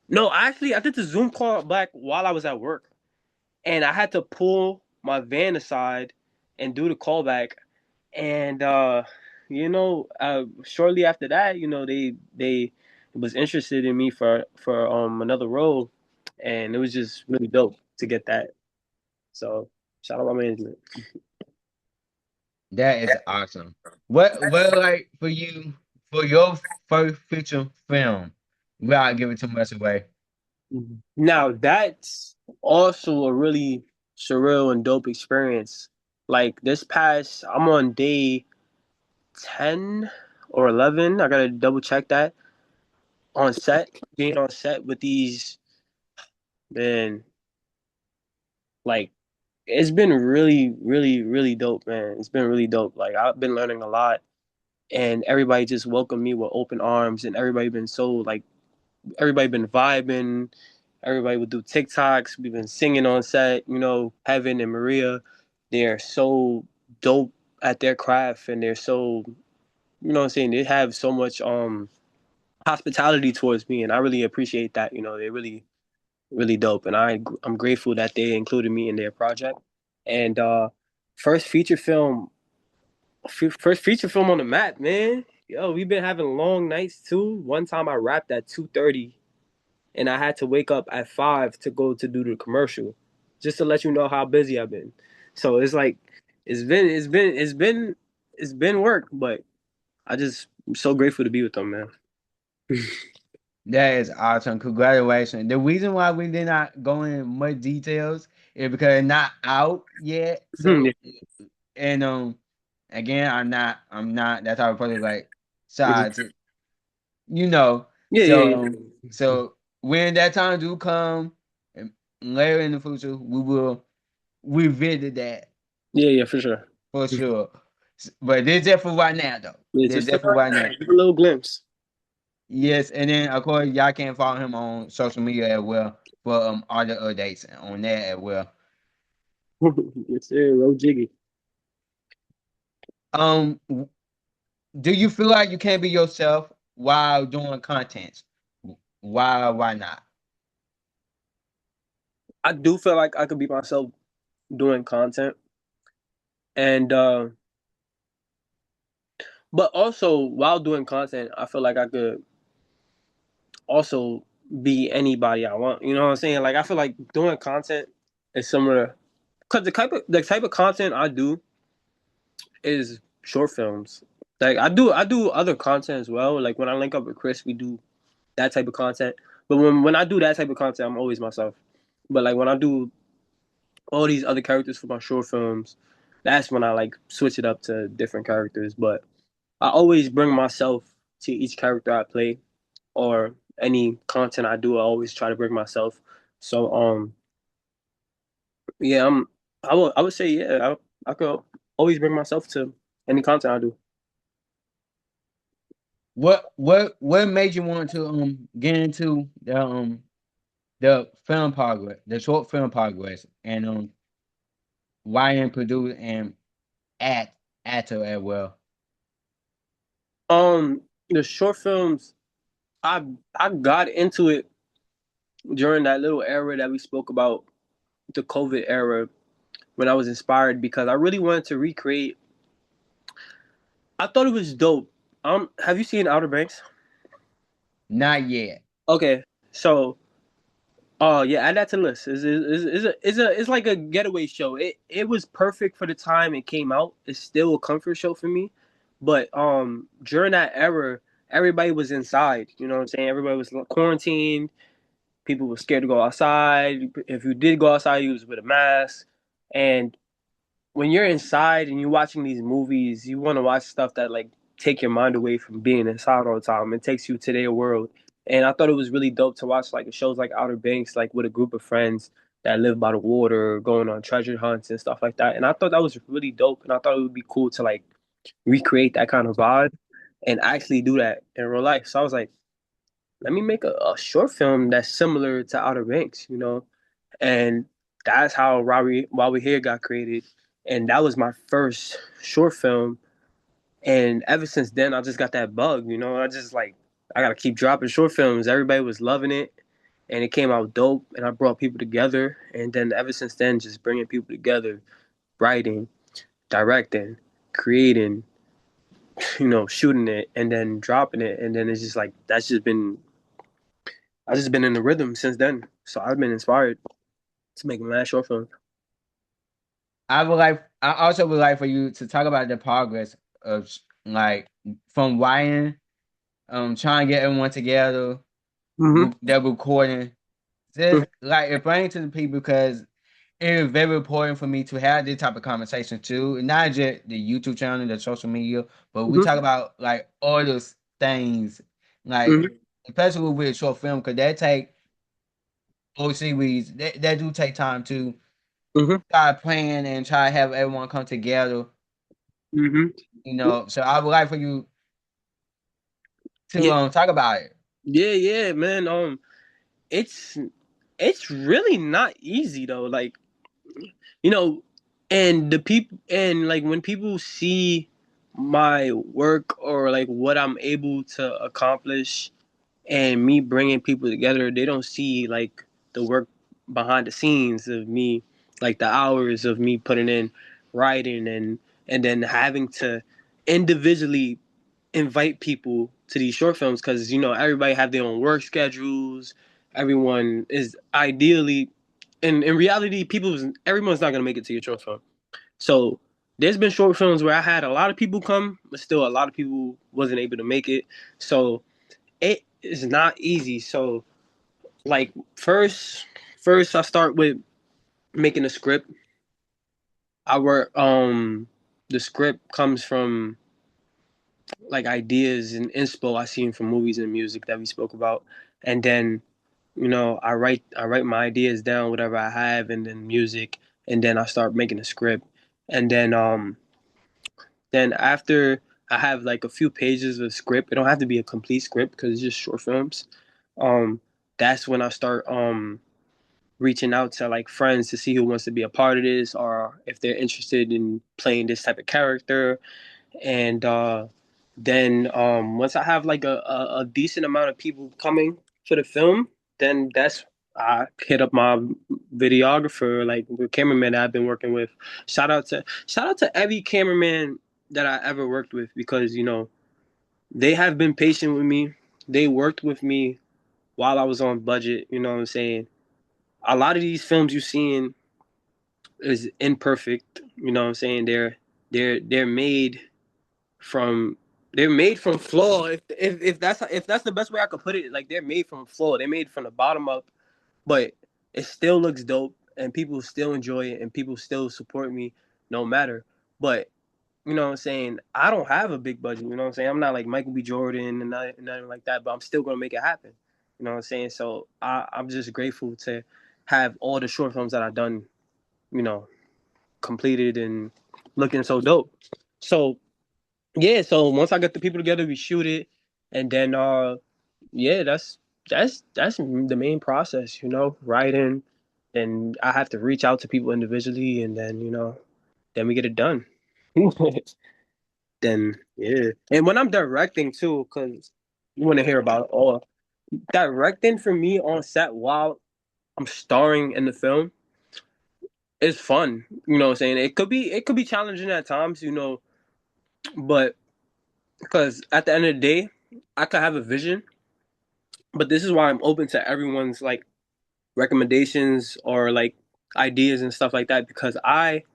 Speaker 1: No, actually, I did the Zoom call back while I was at work, and I had to pull my van aside and do the callback. And shortly after that, they was interested in me for another role, and it was just really dope to get that. So shout out my management.
Speaker 2: That is awesome. What like for you for your first feature film? Without giving too much away.
Speaker 1: Now that's also a really surreal and dope experience. Like this past, I'm on day 10 or 11. I gotta double check that on set, being on set with these, man, like it's been really, really, really dope, man. It's been really dope. Like I've been learning a lot, and everybody just welcomed me with open arms, and everybody been vibing. Everybody would do TikToks. We've been singing on set. Heaven and Maria, they're so dope at their craft, and they're so, what I'm saying, they have so much hospitality towards me, and I really appreciate that. They're really really dope, and I'm grateful that they included me in their project. And first feature film, first feature film on the map, man. Yo, we've been having long nights too. One time I rapped at 2:30, and I had to wake up at 5 to go to do the commercial, just to let you know how busy I've been. So it's like it's been work, but I'm so grateful to be with them, man.
Speaker 2: That is awesome. Congratulations. The reason why we did not go in much details is because it's not out yet. So and Again, I'm not that type of person like
Speaker 1: Mhm.
Speaker 2: sides, you know.
Speaker 1: Yeah,
Speaker 2: So
Speaker 1: yeah, yeah.
Speaker 2: so when that time do come and later in the future, we will revisit that
Speaker 1: Yeah, yeah, for sure.
Speaker 2: for sure. But this just for right now though.
Speaker 1: Yeah,
Speaker 2: This
Speaker 1: just for
Speaker 2: just for right
Speaker 1: right
Speaker 2: now.
Speaker 1: now, give a little glimpse.
Speaker 2: Yes, and then of course y'all can follow him on social media as well for all the updates on that as well.
Speaker 1: Yes, sir. Roll jiggy.
Speaker 2: Um, do you feel like you can't be yourself while doing content? Why not?
Speaker 1: I do feel like I could be myself doing content, and but also while doing content, I feel like I could also be anybody I want. You know what I'm saying? Like I feel like doing content is similar because the type of content I do is short films. Like I do other content as well. Like when I link up with Chris, we do that type of content. But when I do that type of content, I'm always myself. But like when I do all these other characters for my short films, that's when I like switch it up to different characters. But I always bring myself to each character I play or any content I do. I always try to bring myself. So yeah, I would say yeah, I could always bring myself to any content I do.
Speaker 2: What made you want to get into the film progress, the short film progress, and writing, produce, and act actor as well?
Speaker 1: The short films, I I got into it during that little era that we spoke about, the COVID era, when I was inspired because I really wanted to recreate. I thought it was dope. Have you seen Outer Banks?
Speaker 2: Not yet.
Speaker 1: Okay, so yeah, add that to the list. It's like a getaway show. It was perfect for the time it came out. It's still a comfort show for me, but during that era, everybody was inside. You know what I'm saying? Everybody was quarantined. People were scared to go outside. If you did go outside, you was with a mask. And when you're inside and you're watching these movies, you want to watch stuff that like take your mind away from being inside all the time. It takes you to their world. And I thought it was really dope to watch like shows like Outer Banks, like with a group of friends that live by the water, going on treasure hunts and stuff like that. And I thought that was really dope. And I thought it would be cool to like recreate that kind of vibe and actually do that in real life. So I was like, let me make a short film that's similar to Outer Banks, and that's how While We Here got created, and that was my first short film. And ever since then, I just got that bug, I just like I gotta keep dropping short films. Everybody was loving it, and it came out dope, and I brought people together. And then ever since then, just bringing people together, writing, directing, creating, shooting it, and then dropping it, and then it's just like that's just been I just been in the rhythm since then. So I've been inspired to make my last short film.
Speaker 2: I also would like for you to talk about the progress of like from writing, trying to get everyone together,
Speaker 1: Mm-hmm.
Speaker 2: that recording. Just like explain to the people because it is very important for me to have this type of conversation too. Not just the YouTube channel, the social media, but we talk
Speaker 1: Mm-hmm.
Speaker 2: about like all those things, like
Speaker 1: Mm-hmm.
Speaker 2: especially with short film, because that take or series that do take time to
Speaker 1: Mm-hmm.
Speaker 2: try plan and try to have everyone come together.
Speaker 1: Mm-hmm.
Speaker 2: So I would like for you to
Speaker 1: Yeah,
Speaker 2: talk about it.
Speaker 1: yeah, yeah, man. It's it's really not easy though. Like, you know, and the people and like when people see my work or like what I'm able to accomplish and me bringing people together, they don't see like the work behind the scenes of me, like the hours of me putting in writing and then having to individually invite people to these short films because everybody have their own work schedules. Everyone is ideally, in reality, everyone's not gonna make it to your short film. So there's been short films where I had a lot of people come, but still a lot of people wasn't able to make it. So it is not easy. So like first I start with making a script. I work. the script comes from like ideas and inspo I seen from movies and music that we spoke about, and then I write my ideas down, whatever I have, and then music, and then I start making a script, and then after I have like a few pages of script, it don't have to be a complete script because it's just short films. Um, that's when I start reaching out to like friends to see who wants to be a part of this or if they're interested in playing this type of character, and then once I have like a decent amount of people coming for the film, then that's I hit up my videographer, like the cameraman that I've been working with. Shout out to every cameraman that I ever worked with, because they have been patient with me. They worked with me while I was on budget. You know what I'm saying? A lot of these films you seeing is imperfect. You know what I'm saying? They're made from flaw. If that's the best way I could put it, like they're made from flaw. They're made from the bottom up, but it still looks dope, and people still enjoy it, and people still support me no matter. But you know what I'm saying? I don't have a big budget. You know what I'm saying? I'm not like Michael B. Jordan and nothing like that, but I'm still gonna make it happen. You know what I'm saying? So I'm just grateful to have all the short films that I've done, you know, completed and looking so dope. So yeah, so once I get the people together, we shoot it, and then yeah, that's the main process, writing. Then I have to reach out to people individually, and then then we get it done. Then yeah, and when I'm directing too, because you want to hear about it all. Directing for me on set while I'm starring in the film is fun. You know what I'm saying? It could be challenging at times, but because at the end of the day, I could have a vision, but this is why I'm open to everyone's like recommendations or like ideas and stuff like that, because I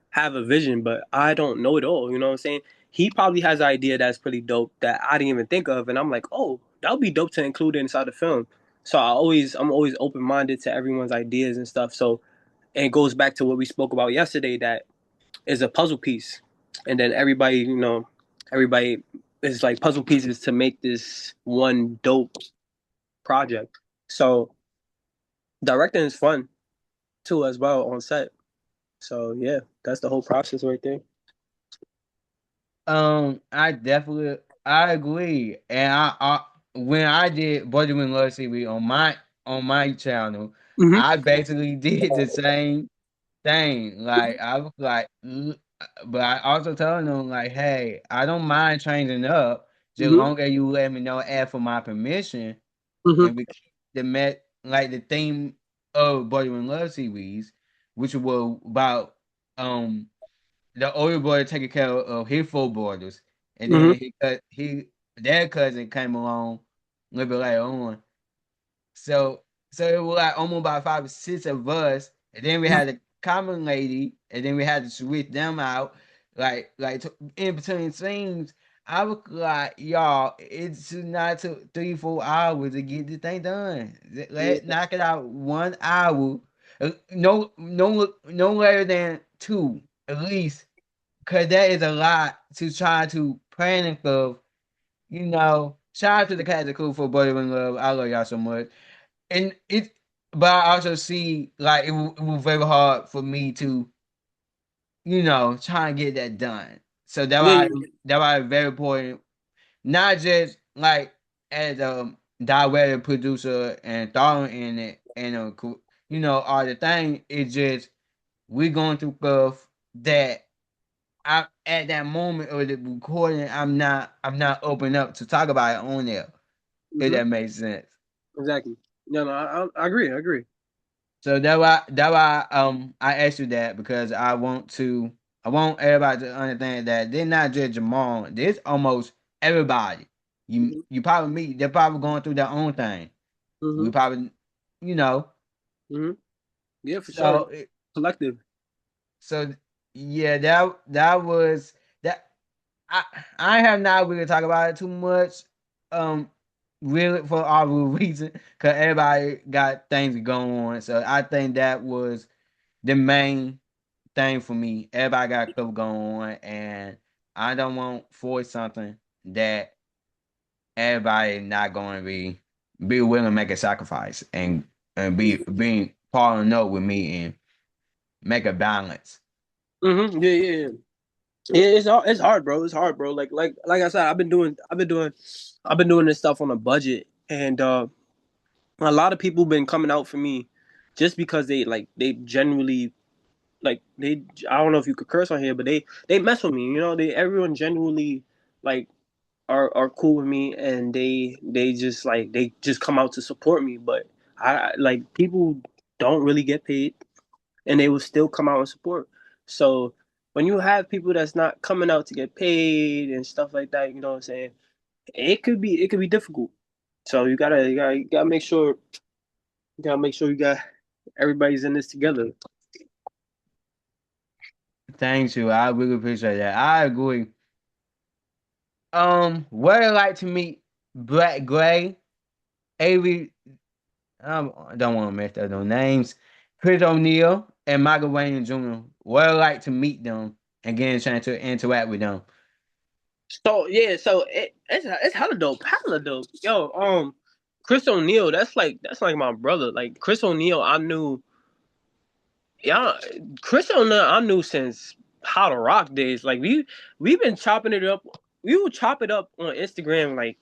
Speaker 1: have a vision, but I don't know it all. You know what I'm saying? He probably has an idea that's pretty dope that I didn't even think of, and I'm like, oh, that would be dope to include inside the film. So I'm always open minded to everyone's ideas and stuff. So and it goes back to what we spoke about yesterday, that is a puzzle piece, and then everybody is like puzzle pieces to make this one dope project. So directing is fun too as well on set. So yeah, that's the whole process right there.
Speaker 2: I agree, and I when I did Boarding Love TV on my channel,
Speaker 1: Mm-hmm.
Speaker 2: I basically did the same thing. Like I was like, but I also told them like, hey, I don't mind changing up, just
Speaker 1: Mm-hmm.
Speaker 2: long as you let me know, ask for my permission,
Speaker 1: Mm-hmm.
Speaker 2: and we keep the met like the theme of Boarding Love series, which was about um the older boy taking care of his four brothers, and
Speaker 1: Mm-hmm.
Speaker 2: then their cousin came along a little bit later on. So it was like almost about 5 or 6 of us, and then we had a common lady, and then we had to switch them out. In between scenes, I was like, y'all, it's not took 3 4 hours to get this thing done. Let's
Speaker 1: Mm-hmm.
Speaker 2: knock it out 1 hour. No later than two at least, cause that is a lot to try to plan and stuff. Shout out to the cast of Cool for Butter and Love. I love y'all so much. And but I also see like it was very hard for me to, try and get that done. So
Speaker 1: Yeah, yeah.
Speaker 2: that why it's very important, not just like as a director, producer, and star in it, and all the thing. It's just we going through stuff that I at that moment of the recording, I'm not open up to talk about it on there. If
Speaker 1: Mm-hmm.
Speaker 2: that makes sense.
Speaker 1: Exactly. No, no, I agree. I agree.
Speaker 2: So that why I asked you that because I want everybody to understand that they're not just Jamal. There's almost everybody. You
Speaker 1: Mm-hmm.
Speaker 2: you probably meet. They're probably going through their own thing.
Speaker 1: Mm-hmm.
Speaker 2: We probably you know.
Speaker 1: Mm-hmm. Yeah, for sure.
Speaker 2: So
Speaker 1: Collective.
Speaker 2: so yeah, that was that. I I have not really talked about it too much. Um, really for obvious reason, because everybody got things going on. So I think that was the main thing for me. Everybody got a couple going on, and I don't want for something that everybody not going to be willing to make a sacrifice and being partnering up with me and make a balance.
Speaker 1: Yeah, yeah, yeah. Yeah, it's hard, bro. It's hard, bro. Like I said, I've been doing this stuff on a budget, and a lot of people been coming out for me just because they genuinely they I don't know if you could curse on here, but they mess with me. You know, they everyone genuinely like are cool with me, and they just come out to support me. But I like people don't really get paid, and they will still come out and support. So when you have people that's not coming out to get paid and stuff like that, you know what I'm saying? It could be difficult. So you gotta make sure you got everybody's in this together.
Speaker 2: Thank you. I really appreciate that. I agree. Would I like to meet Black Gray, Avery? I don't want to mess up those names. Chris O'Neal and Michael Wayne Jr. Would I like to meet them and get a chance to interact with them?
Speaker 1: So yeah, so it's hella dope. Yo, Chris O'Neal, that's like my brother. Like Chris O'Neal, I knew. Yeah, Chris O'Neal, I knew since How to Rock days. Like we've been chopping it up. We would chop it up on Instagram like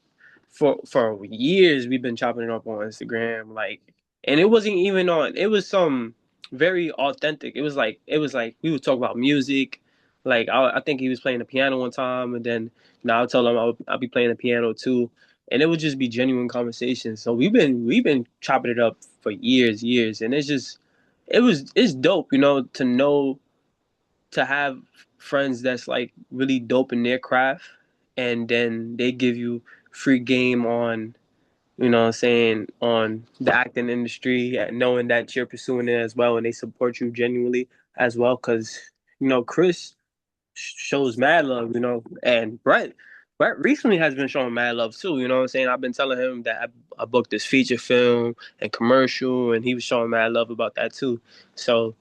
Speaker 1: for years. We've been chopping it up on Instagram, like, and it wasn't even on. It was some very authentic. It was like we would talk about music. Like I think he was playing the piano one time, and then now I tell him I'll be playing the piano too, and it would just be genuine conversations. So we've been chopping it up for years, and it's dope, you to have friends that's like really dope in their craft, and then they give you free game on, what I'm saying, on the acting industry, knowing that you're pursuing it as well, and they support you genuinely as well. Because Chris shows mad love, and Brett recently has been showing mad love too. You know what I'm saying? I've been telling him that I booked this feature film and commercial, and he was showing mad love about that too. So,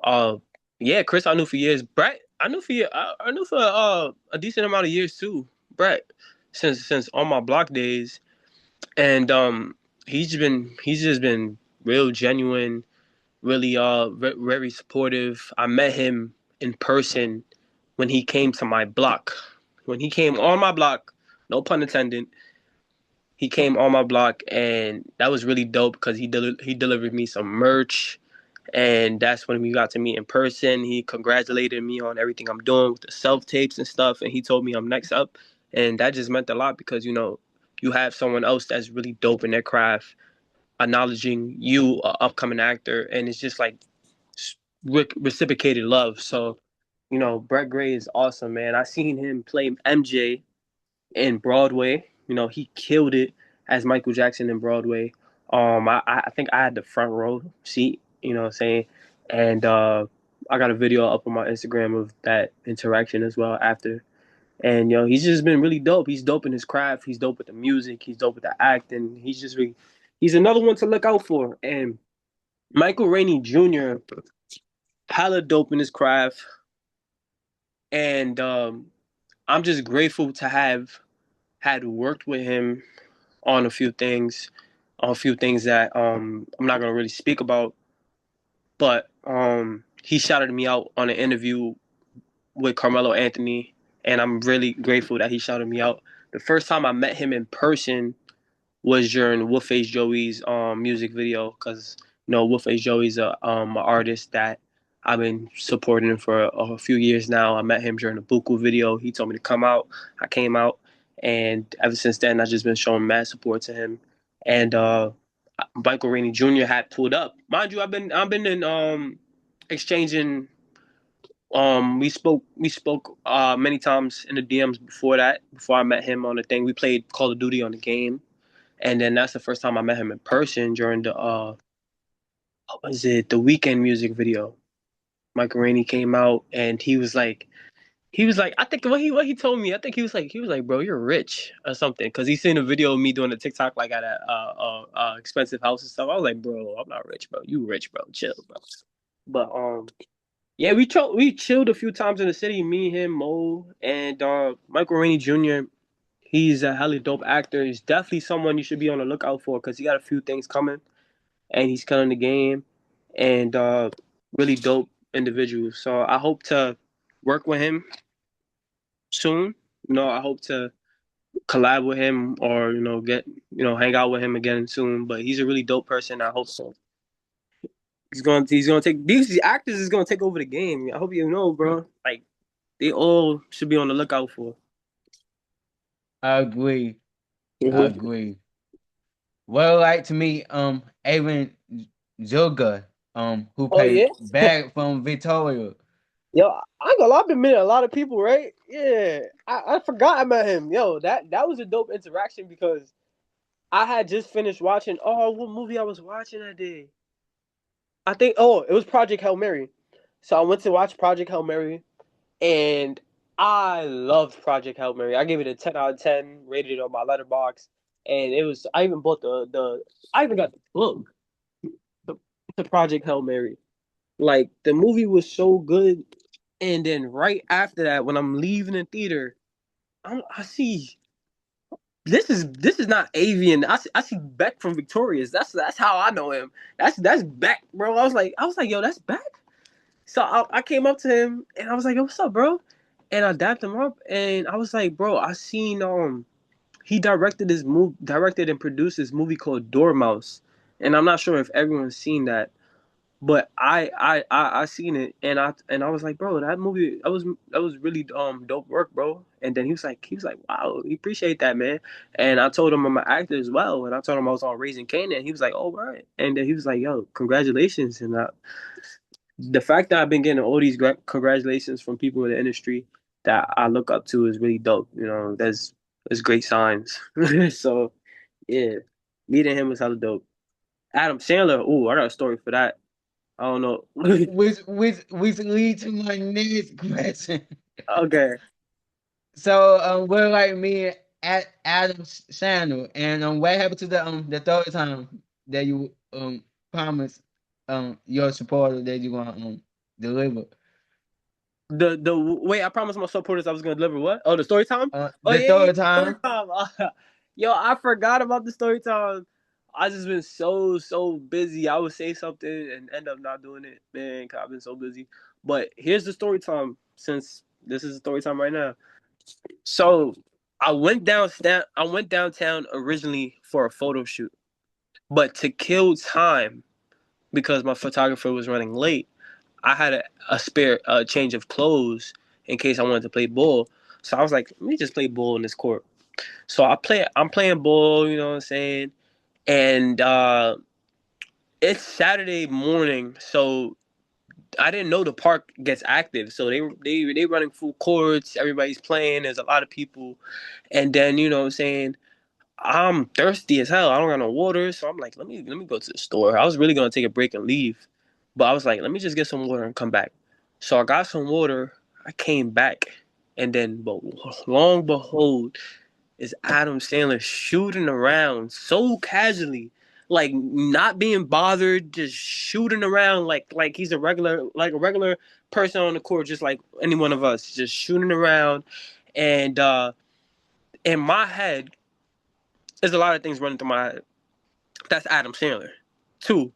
Speaker 1: uh, yeah, Chris I knew for years. Brett I knew for a decent amount of years too. Brett, since on my block days, and he's just been real genuine, really very supportive. I met him in person when he came to my block. When he came on my block, no pun intended, he came on my block, and that was really dope because he delivered me some merch, and that's when we got to meet in person. He congratulated me on everything I'm doing with the self tapes and stuff, and he told me I'm next up, and that just meant a lot because you have someone else that's really dope in their craft acknowledging you, a upcoming actor, and it's just like reciprocated love. So, Brett Gray is awesome, man. I seen him play MJ in Broadway. He killed it as Michael Jackson in Broadway. I think I had the front row seat. You know what I'm saying? And I got a video up on my Instagram of that interaction as well after. And he's just been really dope. He's dope in his craft. He's dope with the music. He's dope with the acting. He's another one to look out for. And Michael Rainey Jr. hella dope in his craft, and I'm just grateful to have had worked with him on a few things that I'm not gonna really speak about, but he shouted me out on an interview with Carmelo Anthony, and I'm really grateful that he shouted me out. The first time I met him in person was during Wolfface Joey's music video, because Wolfface Joey's a artist that I've been supporting him for a few years now. I met him during the Buku video. He told me to come out. I came out, and ever since then I've just been showing mad support to him. And Michael Rainey Jr. had pulled up. Mind you, I've been in exchanging. We spoke many times in the DMs before that. Before I met him on the thing, we played Call of Duty on the game, and then that's the first time I met him in person during the what was it, the Weekend music video. Michael Rainey came out, and he was like, I think what he told me, I think he was like, bro, you're rich or something, because he seen a video of me doing a TikTok like at a expensive house and stuff. I was like, bro, I'm not rich, bro. You rich, bro. Chill, bro. But Yeah, we chilled a few times in the city. Me, him, Mo, and Michael Rainey Jr. He's a hella dope actor. He's definitely someone you should be on the lookout for because he got a few things coming, and he's killing the game, and really dope individual. So I hope to work with him soon. I hope to collab with him or get hang out with him again soon. But he's a really dope person. I hope so. He's gonna take these actors is gonna take over the game. I hope you know, bro. Like they all should be on the lookout for.
Speaker 2: I agree. I
Speaker 1: Mm-hmm.
Speaker 2: agree. Well, like to me, Aaron Zilga, who
Speaker 1: Oh yeah,
Speaker 2: played Bag from Victoria.
Speaker 1: yo, I ain't gonna lie, I've been meeting a lot of people, right? Yeah, I forgot I met him. Yo, that was a dope interaction because I had just finished watching. Oh, what movie I was watching that day? I think. Oh, it was Project Hail Mary. So I went to watch Project Hail Mary, and I loved Project Hail Mary. I gave it a 10 out of 10, rated it on my letterbox, and it was. I even bought the. I even got the book, the, the Project Hail Mary. Like the movie was so good, and then right after that, when I'm leaving the theater, I see this is not Avian. I see Beck from Victorious. That's how I know him. That's Beck, bro. I was like, yo, that's Beck. So I came up to him and I was like, yo, what's up, bro? And I dapped him up and I was like, bro, I seen he directed and produced this movie called Dormouse, and I'm not sure if everyone's seen that. But I seen it and I was like, bro, that was really dope work, bro. And then he was like, wow, we appreciate that, man. And I told him I'm an actor as well, and I told him I was on Raising Canaan. He was like, oh right. And then he was like, yo, congratulations. And the fact that I've been getting all these congratulations from people in the industry that I look up to is really dope. There's great signs. So yeah, meeting him was hella dope. Adam Sandler, oh, I got a story for that. I don't know.
Speaker 2: Which lead to my next question.
Speaker 1: Okay.
Speaker 2: So we're like me at Adam Sandler, and what happened to the third time that you promised your supporter that you gonna deliver
Speaker 1: The wait, I promised my supporters I was gonna deliver what? Oh, the story time? Oh
Speaker 2: the
Speaker 1: yeah, yeah,
Speaker 2: third
Speaker 1: yeah, story
Speaker 2: time?
Speaker 1: time. Yo, I forgot about the story time. I just been so busy. I would say something and end up not doing it, man. 'Cause I've been so busy. But here's the story time. Since this is the story time right now. So I went downtown originally for a photo shoot, but to kill time because my photographer was running late. I had a spare change of clothes in case I wanted to play ball. So I was like, let me just play ball in this court. So I'm playing ball, you know what I'm saying? And it's Saturday morning, so I didn't know the park gets active. So they running full courts, everybody's playing, there's a lot of people. And then, you know what I'm saying? I'm thirsty as hell. I don't got no water, so I'm like, let me go to the store. I was really gonna take a break and leave, but I was like, let me just get some water and come back. So I got some water. I came back, and then, but long behold, is Adam Sandler shooting around so casually, like not being bothered, just shooting around like he's a regular person on the court, just like any one of us, just shooting around, and in my head there's a lot of things running through my head. That's Adam Sandler. Two,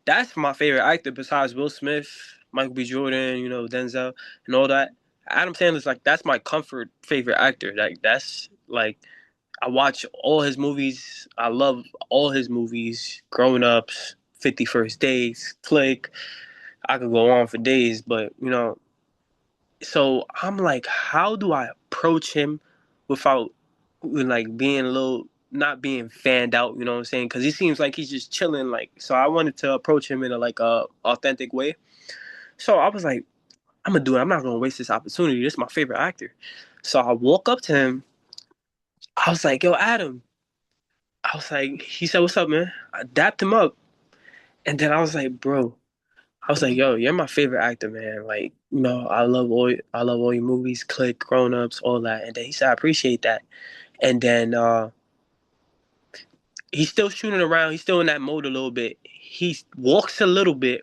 Speaker 1: that's my favorite actor besides Will Smith, Michael B. Jordan, Denzel, and all that. Adam Sandler's like that's my comfort favorite actor. Like that's like I watch all his movies. I love all his movies. Grown Ups, 51st Days, Click. I could go on for days, but so I'm like, how do I approach him without like being a little not being fanned out, you know what I'm saying? Because he seems like he's just chilling. Like, so I wanted to approach him in a authentic way. So I was like, I'm gonna do it. I'm not gonna waste this opportunity. This is my favorite actor. So I walk up to him. I was like, yo, Adam. I was like, he said, what's up, man? I dapped him up, and then I was like, bro. I was like, yo, you're my favorite actor, man. Like, I love all your movies, Click, Grown Ups, all that. And then he said, I appreciate that. And then he's still shooting around. He's still in that mode a little bit. He walks a little bit,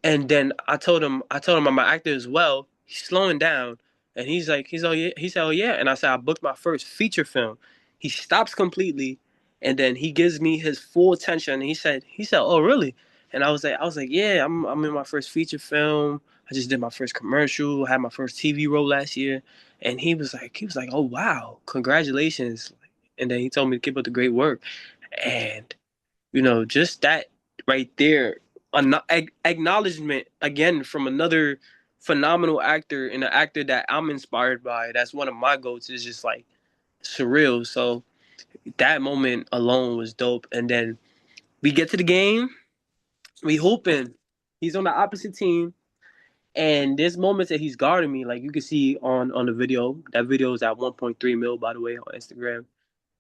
Speaker 1: And then I told him I'm an actor as well. He's slowing down, and he's like, he's oh yeah, he said, oh yeah, and I said I booked my first feature film. He stops completely, and then he gives me his full attention. And he said, oh really? And I was like, yeah, I'm in my first feature film. I just did my first commercial. Had my first TV role last year, and he was like, oh wow, congratulations. And then he told me to keep up the great work, and just that right there, acknowledgement again from another phenomenal actor and an actor that I'm inspired by. That's one of my goats. Is just like surreal. So that moment alone was dope. And then we get to the game, we hooping. He's on the opposite team, and there's moments that he's guarding me, like you can see on the video. That video is at 1.3 mil, by the way, on Instagram.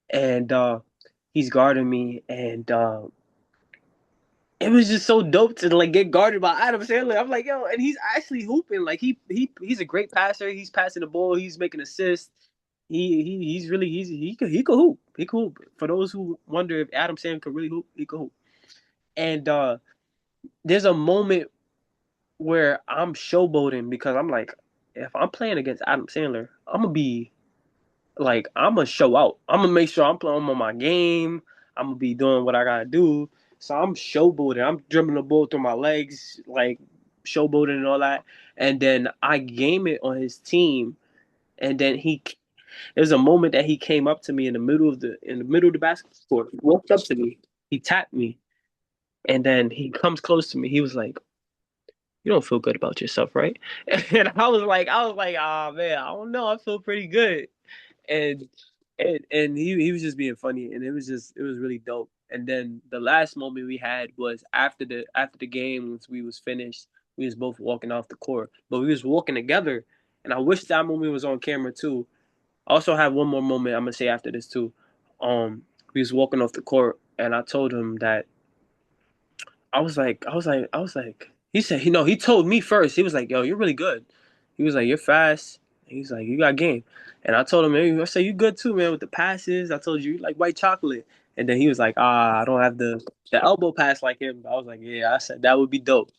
Speaker 1: And he's guarding me, and it was just so dope to like get guarded by Adam Sandler. I'm like, yo, and he's actually hooping. Like he's a great passer. He's passing the ball. He's making assists. He's really he could hoop. He could hoop. For those who wonder if Adam Sandler could really hoop, he could hoop. And there's a moment where I'm showboating because I'm like, if I'm playing against Adam Sandler, I'm gonna be like I'm gonna show out. I'm gonna make sure I'm playing on my game. I'm gonna be doing what I gotta do. So I'm showboating. I'm dribbling the ball through my legs, like showboating and all that. And then I game it on his team. And then there's a moment that he came up to me in the middle of the basketball court. He walked up to me. He tapped me, and then he comes close to me. He was like, "You don't feel good about yourself, right?" And I was like, "Ah, man, I don't know. I feel pretty good." and and he was just being funny, and it was really dope. And then the last moment we had was after the game. Once we was finished, we was both walking off the court, but we was walking together, and I wish that moment was on camera too. I also have one more moment I'm gonna say after this too. We was walking off the court, and I told him that I was like, he said, he told me first. He was like, yo, you're really good. He was like, you're fast. He's like, you got game. And I told him, hey, I said, you good too, man, with the passes. I told you, you like white chocolate. And then he was like, I don't have the elbow pass like him. I was like, yeah, I said, that would be dope.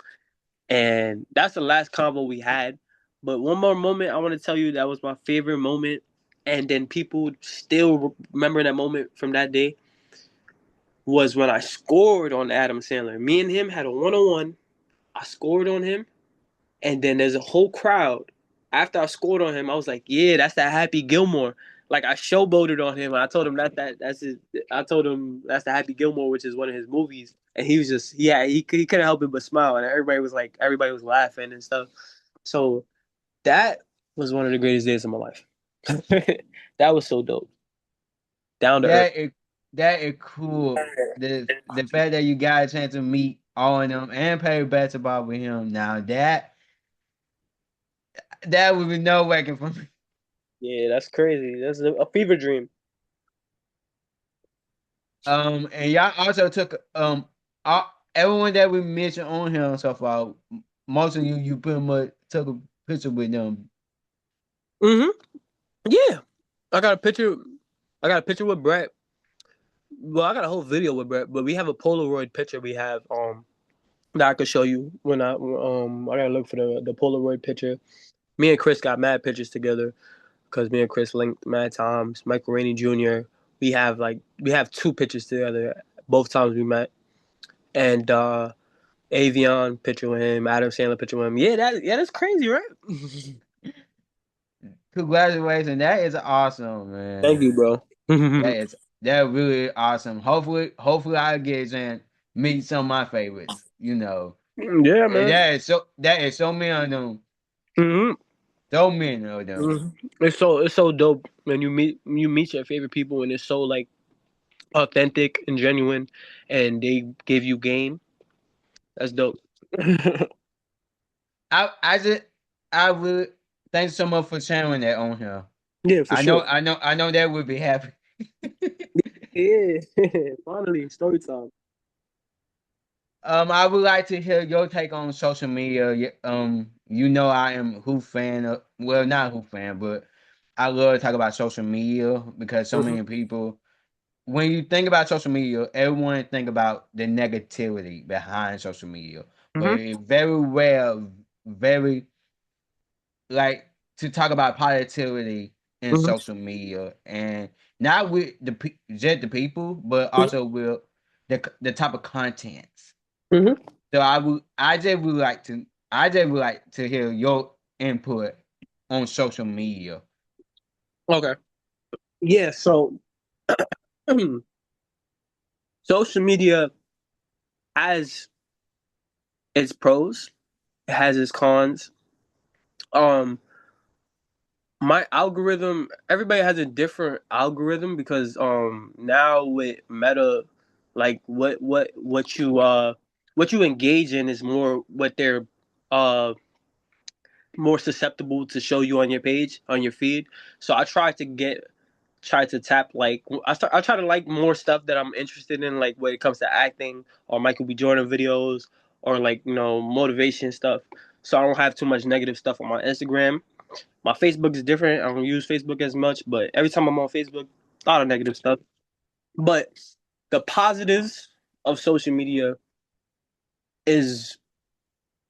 Speaker 1: And that's the last convo we had. But one more moment I want to tell you that was my favorite moment. And then people still remember that moment from that day was when I scored on Adam Sandler. Me and him had a one-on-one. I scored on him, and then there's a whole crowd. After I scored on him, I was like, "Yeah, that's that Happy Gilmore." Like I showboated on him. I told him that's his. I told him that's the Happy Gilmore, which is one of his movies. And he was just, yeah, he couldn't help it but smile, and everybody was laughing and stuff. So that was one of the greatest days of my life. That was so dope. Down to earth.
Speaker 2: That is that is cool. The fact that you got a chance to meet all of them and play basketball with him. Now that would be no working for me.
Speaker 1: Yeah, that's crazy. That's a fever dream.
Speaker 2: And y'all also took everyone that we mentioned on here so far. Most of you pretty much took a picture with them.
Speaker 1: Hmm. Yeah, I got a picture. I got a picture with Brett. Well, I got a whole video with Brett, but we have a Polaroid picture. We have that I could show you when I gotta look for the Polaroid picture. Me and Chris got mad pictures together because me and Chris linked mad times. Michael Rainey Jr. We have two pictures together. Both times we met, and Avion picture with him, Adam Sandler picture with him. That's crazy, right?
Speaker 2: Congratulations. That is awesome,
Speaker 1: Thank
Speaker 2: man.
Speaker 1: you, bro.
Speaker 2: That really awesome. Hopefully I get to meet some of my favorites,
Speaker 1: Yeah,
Speaker 2: And
Speaker 1: man.
Speaker 2: that is so many of them.
Speaker 1: Hmm.
Speaker 2: So many of them.
Speaker 1: It's so dope when you meet your favorite people and it's so like authentic and genuine, and they give you game. That's dope.
Speaker 2: I just I would thanks so much for sharing that on here.
Speaker 1: Yeah, for sure.
Speaker 2: I know that would be happy.
Speaker 1: Yeah, finally story time.
Speaker 2: I would like to hear your take on social media. I am who fan of, well, not who fan, but I love to talk about social media because so
Speaker 1: Hmm.
Speaker 2: many people. When you think about social media, everyone think about the negativity behind social media. but
Speaker 1: Hmm.
Speaker 2: it very well, very like to talk about positivity in
Speaker 1: Hmm.
Speaker 2: social media, and not with just the people, but also with the type of contents.
Speaker 1: Hmm.
Speaker 2: So I just would like to hear your input on social media.
Speaker 1: Okay. Yeah. So social media has its pros, it has its cons. Um, my algorithm, everybody has a different algorithm because now with Meta, like what you engage in is more what they're uh more susceptible to show you on your page, on your feed. So I try to tap like I try to like more stuff that I'm interested in, like when it comes to acting or Michael B. Jordan videos or like motivation stuff. So I don't have too much negative stuff on my Instagram. My Facebook is different. I don't use Facebook as much, but every time I'm on Facebook, a lot of negative stuff. But the positives of social media is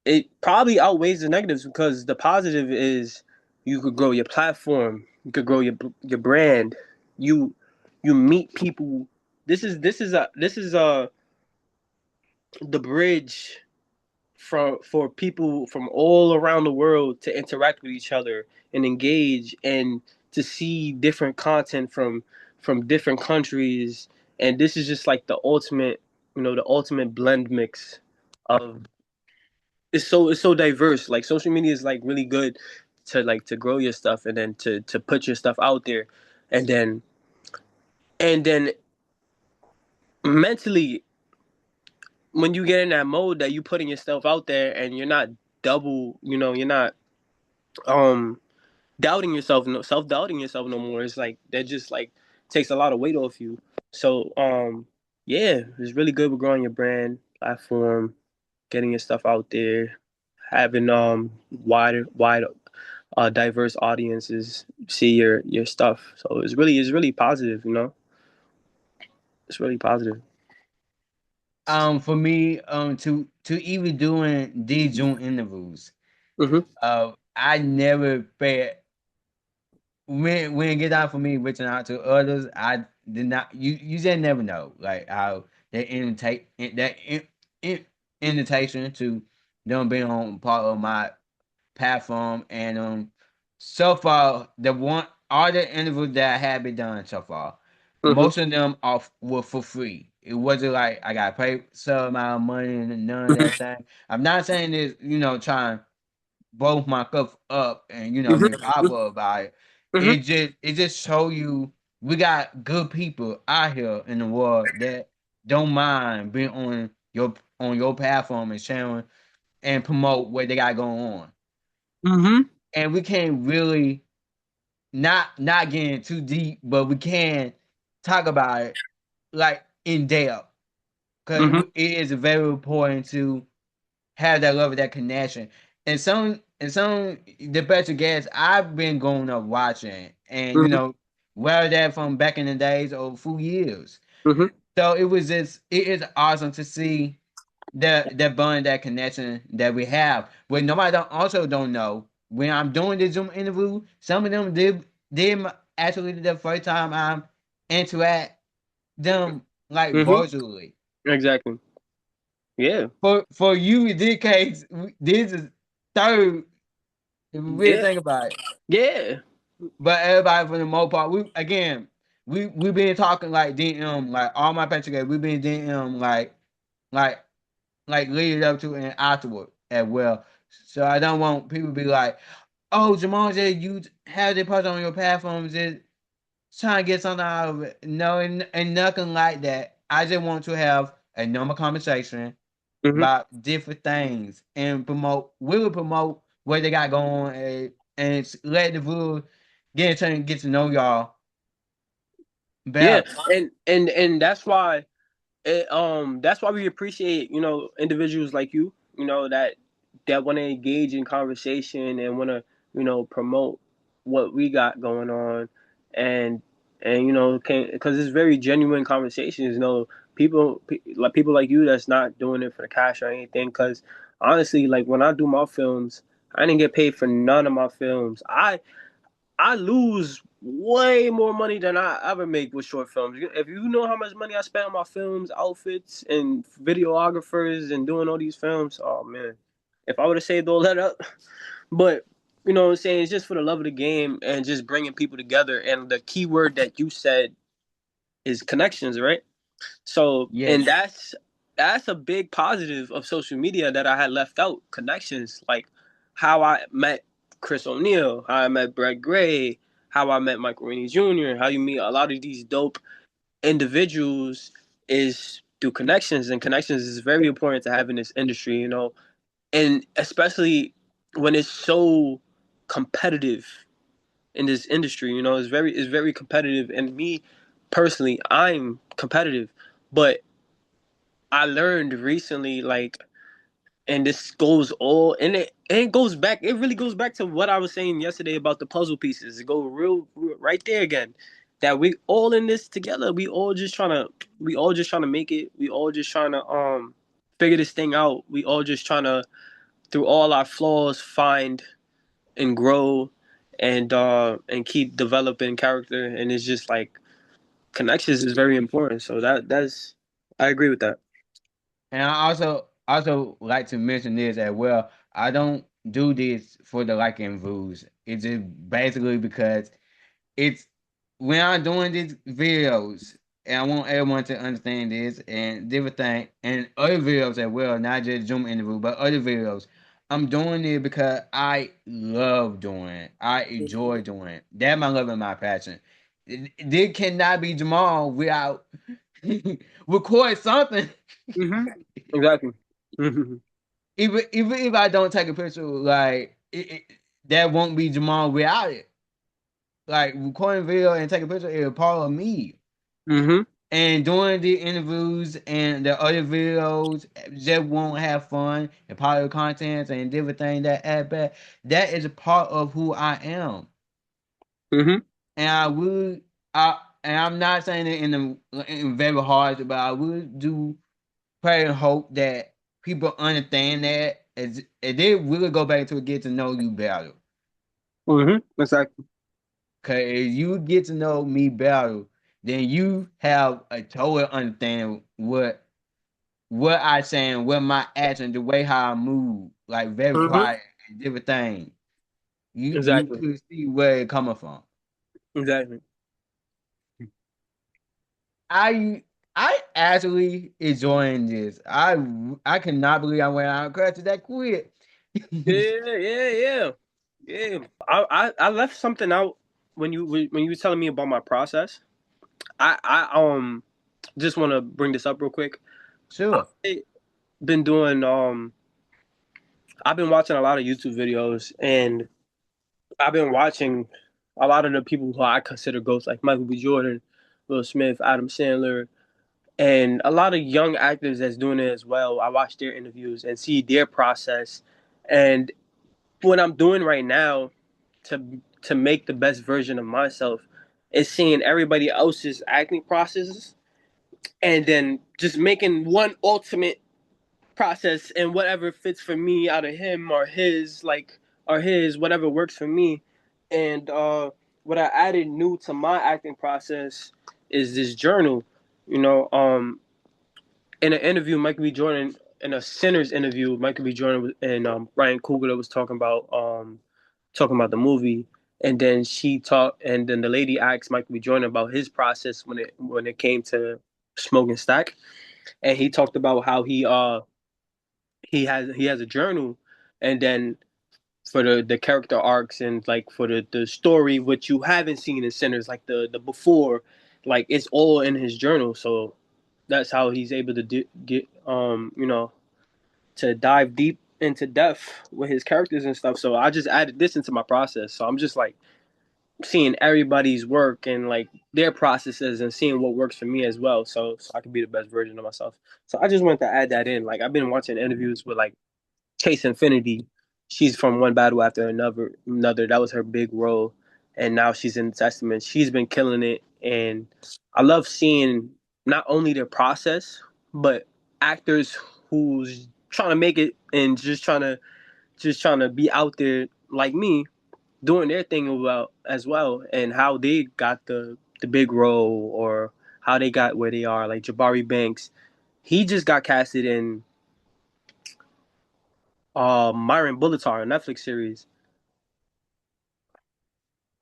Speaker 1: it probably outweighs the negatives because the positive is you could grow your platform, you could grow your brand, you you meet people. This is the bridge for people from all around the world to interact with each other and engage and to see different content from different countries. And this is just like the ultimate, the ultimate blend mix of it's so diverse. Like social media is like really good to grow your stuff and then to put your stuff out there, and then mentally when you get in that mode that you putting yourself out there and you're not you're not um doubting yourself, no self doubting yourself no more. It's like that just like takes a lot of weight off you. So yeah, it's really good with growing your brand platform, getting your stuff out there, having wide diverse audiences see your stuff. So it's really positive, It's really positive.
Speaker 2: For me, to even doing these Zoom interviews,
Speaker 1: Mhm.
Speaker 2: I never felt when it get out for me reaching out to others, I did not. You just never know, like how they invitation to them being on part of my platform, and so far the one all the interviews that I have been done so far,
Speaker 1: Mhm.
Speaker 2: most of them were for free. It wasn't like I got paid some amount of money and none of
Speaker 1: Mhm.
Speaker 2: that thing. I'm not saying this, trying both my cup up and
Speaker 1: Mhm.
Speaker 2: be proper about it.
Speaker 1: Mhm.
Speaker 2: It just show you we got good people out here in the world that don't mind being on your platform and sharing and promote what they got going on.
Speaker 1: Mhm.
Speaker 2: And we can't really not getting too deep, but we can talk about it like in depth because
Speaker 1: Mhm.
Speaker 2: it is very important to have that love of that connection. And some the better guess I've been growing up watching, and
Speaker 1: Mhm.
Speaker 2: whether that from back in the days or a few years.
Speaker 1: Mhm.
Speaker 2: So it is awesome to see that bond, that connection that we have. But nobody don't know when I'm doing this Zoom interview. Some of them did actually the first time I'm interact them like
Speaker 1: Mhm.
Speaker 2: virtually.
Speaker 1: Exactly. Yeah.
Speaker 2: For you in this case, this is third. If we really
Speaker 1: Yeah.
Speaker 2: think about it,
Speaker 1: Yeah.
Speaker 2: but everybody for the most part, we been talking like DM, like all my pictures together. We been DM like leading up to and afterward as well. So I don't want people to be like, "Oh, Jamal said you have this post on your platform, just trying to get something out of it." No, and nothing like that. I just want to have a normal conversation
Speaker 1: Mhm.
Speaker 2: about different things and promote. We will promote what they got going on, and let the viewers get to know y'all
Speaker 1: Yeah.
Speaker 2: better.
Speaker 1: And that's why we appreciate individuals like you, that want to engage in conversation and want to promote what we got going on, and can because it's very genuine conversations. Like people like you that's not doing it for the cash or anything. Because honestly, like when I do my films, I didn't get paid for none of my films. I lose way more money than I ever make with short films. If you know how much money I spent on my films, outfits, and videographers, and doing all these films, oh man, if I would have saved all that up, but you know what I'm saying, it's just for the love of the game and just bringing people together. And the key word that you said is connections, right? So, and
Speaker 2: Yes.
Speaker 1: that's a big positive of social media that I had left out. Connections, like how I met Chris O'Neill, how I met Brett Gray, how I met Michael Rainey Jr., how you meet a lot of these dope individuals is through connections, and connections is very important to have in this industry, you know, and especially when it's so competitive in this industry, you know, it's very competitive. And me personally, I'm competitive, but I learned recently, like, and this goes all, and it goes back. It really goes back to what I was saying yesterday about the puzzle pieces. It go real right there again. That we all in this together. We all just trying to make it. We all just trying to figure this thing out. We all just trying to, through all our flaws, find and grow, and keep developing character. And it's just like connections is very important. So that's I agree with that.
Speaker 2: And I also like to mention this as well. I don't do this for the liking views. It's just basically because it's when I'm doing these videos, and I want everyone to understand this and different thing, and other videos as well, not just Zoom interview, but other videos. I'm doing it because I love doing it. I enjoy doing it. That's my love and my passion. This cannot be Jamal without record something.
Speaker 1: Hmm. Exactly. Hmm.
Speaker 2: Even if I don't take a picture, like that won't be Jamal without it. Like recording video and take a picture is a part of me.
Speaker 1: Hmm.
Speaker 2: And doing the interviews and the other videos just won't have fun and part of the contents and different things that add back. That is a part of who I am.
Speaker 1: Hmm.
Speaker 2: And I would I and I'm not saying it in very hard, but I would do pray and hope that people understand that as they really go back to get to know you better.
Speaker 1: Hmm. Exactly.
Speaker 2: Cause if you get to know me better, then you have a total understanding what I saying, what my action, the way how I move, like very
Speaker 1: Hmm.
Speaker 2: quiet and different things. You
Speaker 1: Exactly.
Speaker 2: could see where it coming from.
Speaker 1: Exactly.
Speaker 2: I I actually enjoying this. I cannot believe I went out of that quick.
Speaker 1: Yeah, yeah, yeah, yeah. I left something out when you were telling me about my process. I just want to bring this up real quick.
Speaker 2: Sure.
Speaker 1: I've been doing I've been watching a lot of YouTube videos, and I've been watching a lot of the people who I consider ghosts, like Michael B. Jordan, Will Smith, Adam Sandler, and a lot of young actors that's doing it as well. I watch their interviews and see their process, and what I'm doing right now to make the best version of myself is seeing everybody else's acting processes, and then just making one ultimate process, and whatever fits for me out of him or his, like, or his, whatever works for me. And what I added new to my acting process is this journal. You know, in an interview, Michael B. Jordan, in a Sinners interview, Michael B. Jordan and Ryan Coogler was talking about the movie, and then and then the lady asked Michael B. Jordan about his process when it came to smoking stack, and he talked about how he has a journal, and then for the character arcs, and like for the story which you haven't seen in Sinners, like the before, like it's all in his journal. So that's how he's able to get you know, to dive deep into depth with his characters and stuff. So I just added this into my process. So I'm just like seeing everybody's work and like their processes and seeing what works for me as well. So I can be the best version of myself. So I just wanted to add that in. Like I've been watching interviews with like Chase Infinity. She's from One Battle After Another. That was her big role, and now she's in Testament. She's been killing it, and I love seeing not only their process, but actors whose trying to make it and just trying to be out there like me, doing their thing about as well, and how they got the big role or how they got where they are. Like Jabari Banks, he just got casted in Myron Bulletar, a Netflix series.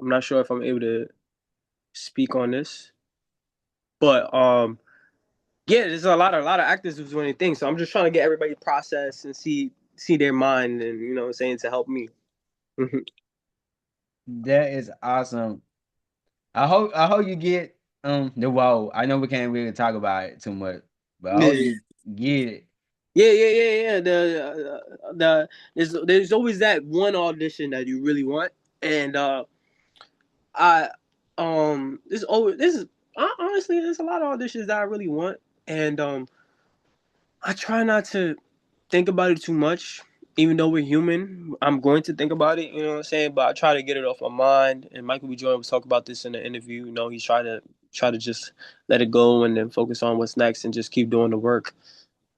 Speaker 1: I'm not sure if I'm able to speak on this, but yeah, there's a lot of actors who's doing things. So I'm just trying to get everybody process and see their mind, and what I'm saying, to help me.
Speaker 2: That is awesome. I hope you get the role. I know we can't really talk about it too much, but I hope
Speaker 1: Yeah.
Speaker 2: you get it.
Speaker 1: Yeah. There's always that one audition that you really want, and I this is honestly, there's a lot of auditions that I really want, and I try not to think about it too much. Even though we're human, I'm going to think about it. You know what I'm saying? But I try to get it off my mind. And Michael B. Jordan was talking about this in the interview. He's try to just let it go and then focus on what's next and just keep doing the work.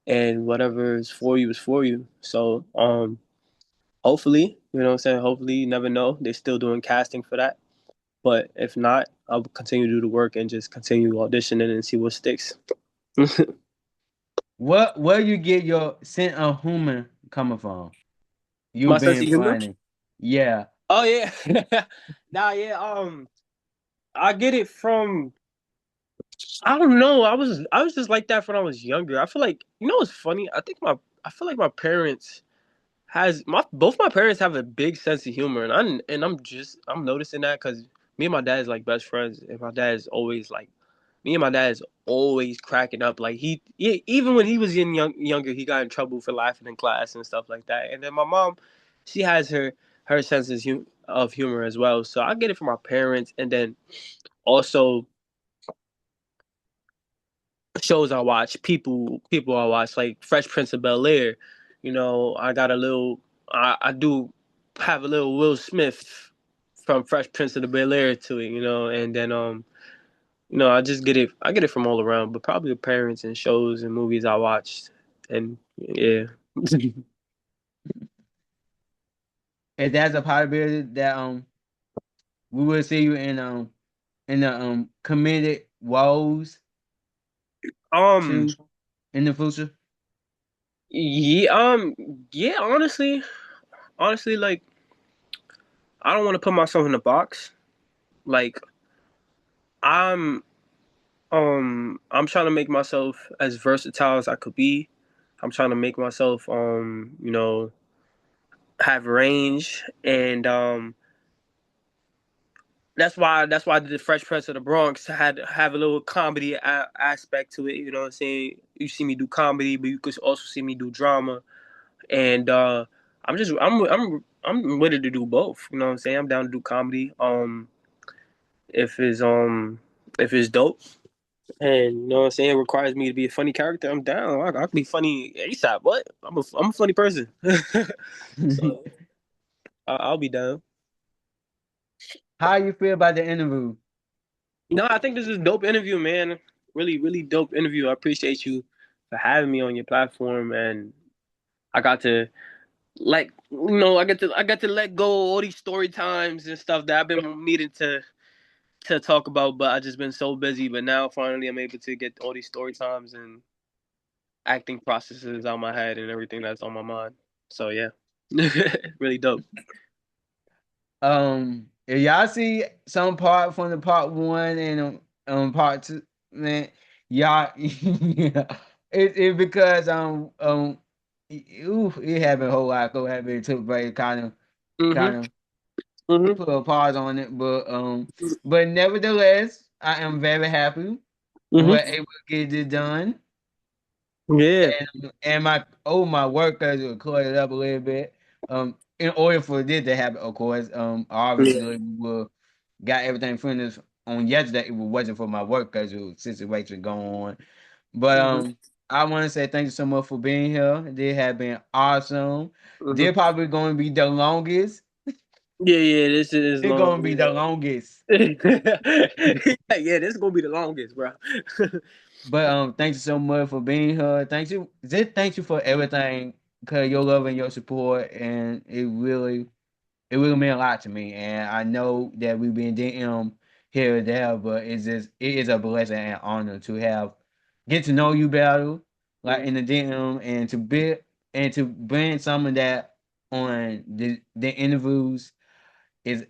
Speaker 1: And whatever is for you is for you. So hopefully, you know what I'm saying? Hopefully, you never know. They're still doing casting for that. But if not, I'll continue to do the work and just continue auditioning and see what sticks.
Speaker 2: What where you get your sense of humor coming from? You
Speaker 1: My sense
Speaker 2: being
Speaker 1: of humor.
Speaker 2: funny. Yeah.
Speaker 1: Oh yeah, nah, yeah. I get it from. I don't know. I was just like that when I was younger. I feel like what's funny. I feel like my parents has my both my parents have a big sense of humor, and I'm noticing that because me and my dad is like best friends, and my dad is always like me and my dad is always cracking up. Like even when he was younger, he got in trouble for laughing in class and stuff like that. And then my mom, she has her sense of humor as well. So I get it from my parents, and then also shows I watch, people I watch, like Fresh Prince of Bel Air. I got a little, I do have a little Will Smith from Fresh Prince of the Bel Air to it, and then I get it from all around, but probably the parents and shows and movies I watched, and yeah.
Speaker 2: And that's a possibility that we will see you in the comedic roles
Speaker 1: um,
Speaker 2: too in the future.
Speaker 1: yeah, yeah. Honestly, like I don't want to put myself in a box. Like I'm I'm trying to make myself as versatile as I could be. I'm trying to make myself have range, and that's why the Fresh Prince of the Bronx had have a little comedy aspect to it. You know what I'm saying? You see me do comedy, but you could also see me do drama, and I'm ready to do both. You know what I'm saying? I'm down to do comedy. If it's um if it's dope, and you know what I'm saying, it requires me to be a funny character, I'm down. I can be funny ASAP. What? I'm a funny person. So I'll be down.
Speaker 2: How you feel about the interview?
Speaker 1: No, I think this is a dope interview, man. Really, really dope interview. I appreciate you for having me on your platform, and I got to I got to let go of all these story times and stuff that I've been needing to talk about, but I just been so busy. But now finally I'm able to get all these story times and acting processes out my head and everything that's on my mind. So yeah, really dope.
Speaker 2: If y'all see some part from the part one and part two, man, y'all, yeah, it because it happened a whole lot. Go happen. It took place
Speaker 1: Mhm.
Speaker 2: kind of
Speaker 1: Mhm.
Speaker 2: put a pause on it, but nevertheless, I am very happy we
Speaker 1: Mhm.
Speaker 2: were able to get it done.
Speaker 1: Yeah.
Speaker 2: And my work schedule cleared it up a little bit. In order for this to happen, of course,
Speaker 1: Yeah.
Speaker 2: obviously we will got everything finished on yesterday. It wasn't for my work schedule situation going on. But
Speaker 1: Mhm.
Speaker 2: I want to say thank you so much for being here. They have been awesome.
Speaker 1: Mhm.
Speaker 2: They're probably going to be the longest.
Speaker 1: Yeah. Yeah. This is
Speaker 2: They're
Speaker 1: long.
Speaker 2: going to be the longest.
Speaker 1: Yeah. Yeah. This is gonna be the longest, bro.
Speaker 2: But thank you so much for being here. Thank you for everything, cause your love and your support, and it really meant a lot to me. And I know that we've been DM here and there, but it is a blessing and honor to have get to know you better, like
Speaker 1: Mm.
Speaker 2: in the DM, and to bring some of that on the interviews it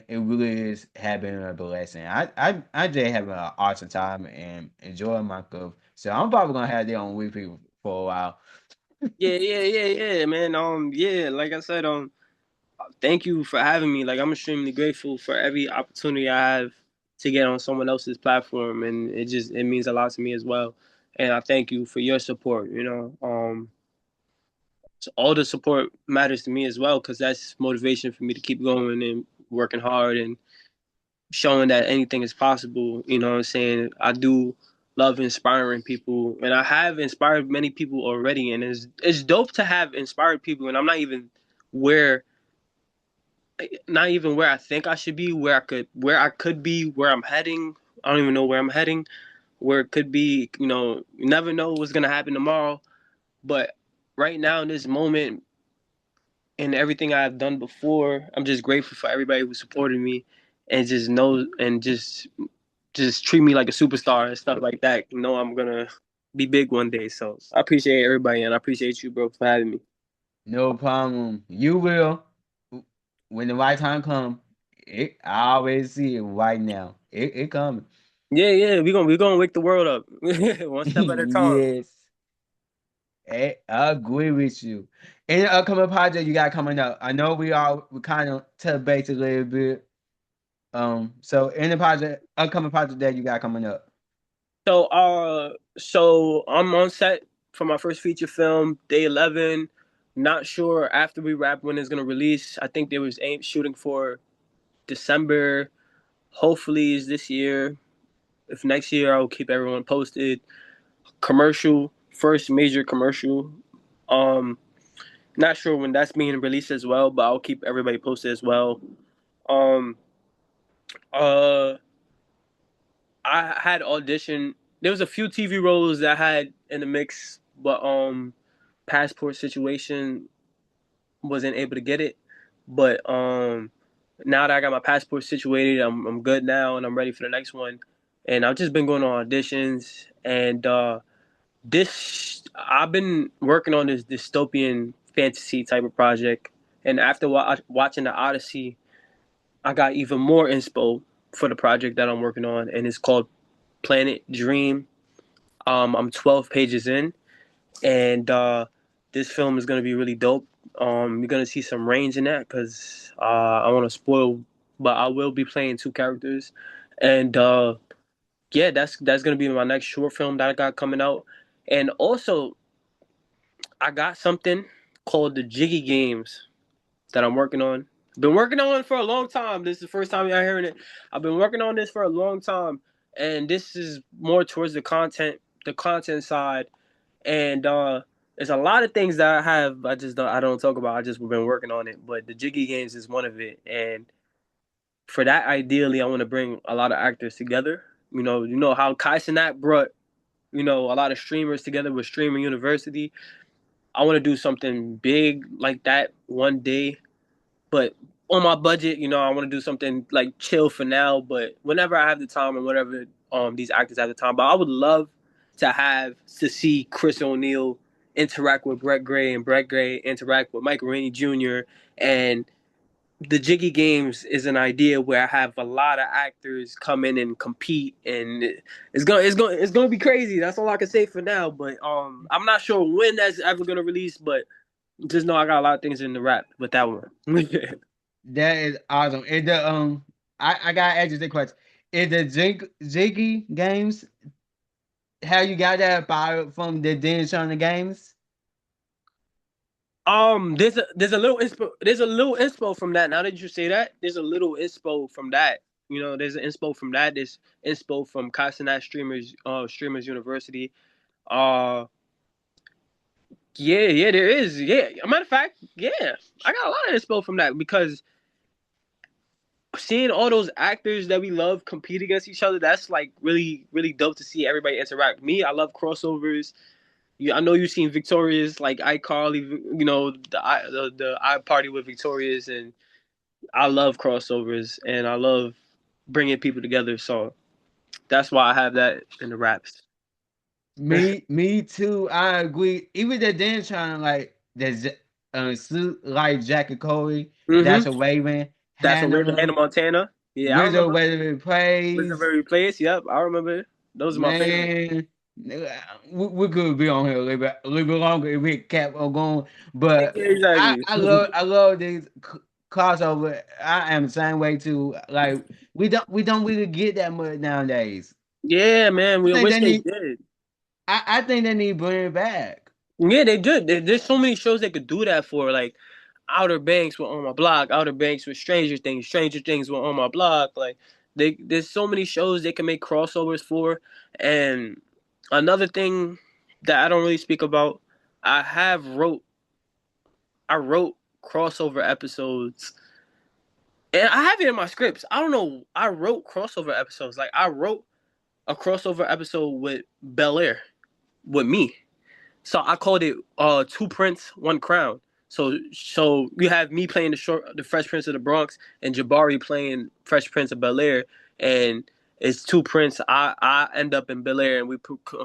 Speaker 2: really is having a blessing. I just having an awesome time and enjoying myself. So I'm probably gonna have that on repeat for a while.
Speaker 1: Yeah, yeah, yeah, yeah, man. Yeah, like I said, thank you for having me. Like I'm extremely grateful for every opportunity I have to get on someone else's platform, and it means a lot to me as well. And I thank you for your support. So all the support matters to me as well because that's motivation for me to keep going and working hard and showing that anything is possible. You know what I'm saying? I do love inspiring people, and I have inspired many people already, and it's dope to have inspired people. And I'm where not even where I think I should be, where I could be, where I'm heading. I don't even know where I'm heading, where it could be. You never know what's gonna happen tomorrow. But right now in this moment and everything I've done before, I'm just grateful for everybody who supported me and just knows and just treat me like a superstar and stuff like that. I'm gonna be big one day. So I appreciate everybody and I appreciate you, bro, for having me.
Speaker 2: No problem. You will when the right time comes. I always see it right now. It coming.
Speaker 1: Yeah, yeah, we gonna wake the world up one step at a time.
Speaker 2: Yes. I agree with you. Any upcoming project you got coming up? I know we kind of touch base a little bit. So any upcoming project that you got coming up?
Speaker 1: So I'm on set for my first feature film, Day 11. Not sure after we wrap when it's gonna release. I think they was shooting for December. Hopefully, is this year. If next year, I'll keep everyone posted. Commercial, first major commercial. Um, Not sure when that's being released as well, but I'll keep everybody posted as well. Um, uh, I had audition. There was a few TV roles that I had in the mix, but passport situation wasn't able to get it. But now that I got my passport situated, I'm good now and I'm ready for the next one. And I've just been going on auditions and this I've been working on this dystopian fantasy type of project. And after watching the Odyssey, I got even more inspo for the project that I'm working on, and it's called Planet Dream. I'm 12 pages in, and this film is gonna be really dope. You're gonna see some range in that because I want to spoil, but I will be playing two characters, and yeah, that's gonna be my next short film that I got coming out, and also I got something called the Jiggy Games that I'm working on. Been working on it for a long time. This is the first time y'all hearing it. I've been working on this for a long time, and this is more towards the content side. And there's a lot of things that I don't talk about. I just been working on it, but the Jiggy Games is one of it. And for that, ideally, I want to bring a lot of actors together. You know how Kai Cenat brought a lot of streamers together with Streamer University. I want to do something big like that one day, but on my budget, I want to do something like chill for now. But whenever I have the time and whenever these actors have the time, but I would love to see Chris O'Neill interact with Brett Gray and Brett Gray interact with Michael Rainey Jr. And the Jiggy Games is an idea where I have a lot of actors come in and compete, and it's gonna be crazy. That's all I can say for now. But I'm not sure when that's ever gonna release, but just know I got a lot of things in the wrap with that one.
Speaker 2: That is awesome. Is the I got to ask you the question. Is the Jiggy games how you got that power from the Dance on the games?
Speaker 1: There's a little inspo from that. Now that you say that, there's a little inspo from that. There's an inspo from that. There's inspo from Casanat Streamers University. Uh, yeah, yeah, there is. Yeah, a matter of fact, yeah, I got a lot of inspo from that because seeing all those actors that we love compete against each other, that's like really, really dope to see everybody interact. Me, I love crossovers. I know you've seen Victorious, like iCarly, the I Party with Victorious, and I love crossovers and I love bringing people together. So that's why I have that in the raps.
Speaker 2: Me too. I agree. Even the dance trying like the suit like Jack and Cody,
Speaker 1: hmm
Speaker 2: that's a Raven,
Speaker 1: That's what we have Hannah
Speaker 2: Hannah,
Speaker 1: Montana. Yeah, I
Speaker 2: Wizard
Speaker 1: remember.
Speaker 2: Weather
Speaker 1: Was the
Speaker 2: Plays.
Speaker 1: very place. Yep, I remember. Those are my favorite.
Speaker 2: Man, we could be on here a little bit longer if we kept on going. But
Speaker 1: Exactly.
Speaker 2: I love these crossover. I am the same way too. Like we don't really get that much nowadays.
Speaker 1: Yeah, man.
Speaker 2: I
Speaker 1: We
Speaker 2: think
Speaker 1: wish
Speaker 2: they
Speaker 1: they
Speaker 2: need
Speaker 1: did.
Speaker 2: I think they need to bring it back.
Speaker 1: Yeah, they did. There's so many shows they could do that for. Like Outer Banks were on my block. Outer Banks with Stranger Things. Stranger Things were on my block. Like there's so many shows they can make crossovers for. And another thing that I don't really speak about, I have wrote I wrote crossover episodes, and I have it in my scripts. I don't know. I wrote crossover episodes. Like I wrote a crossover episode with Bel Air with me. So I called it Two Prince, One Crown. So you have me playing the Fresh Prince of the Bronx and Jabari playing Fresh Prince of Bel Air, and it's Two Prince. I end up in Bel Air and we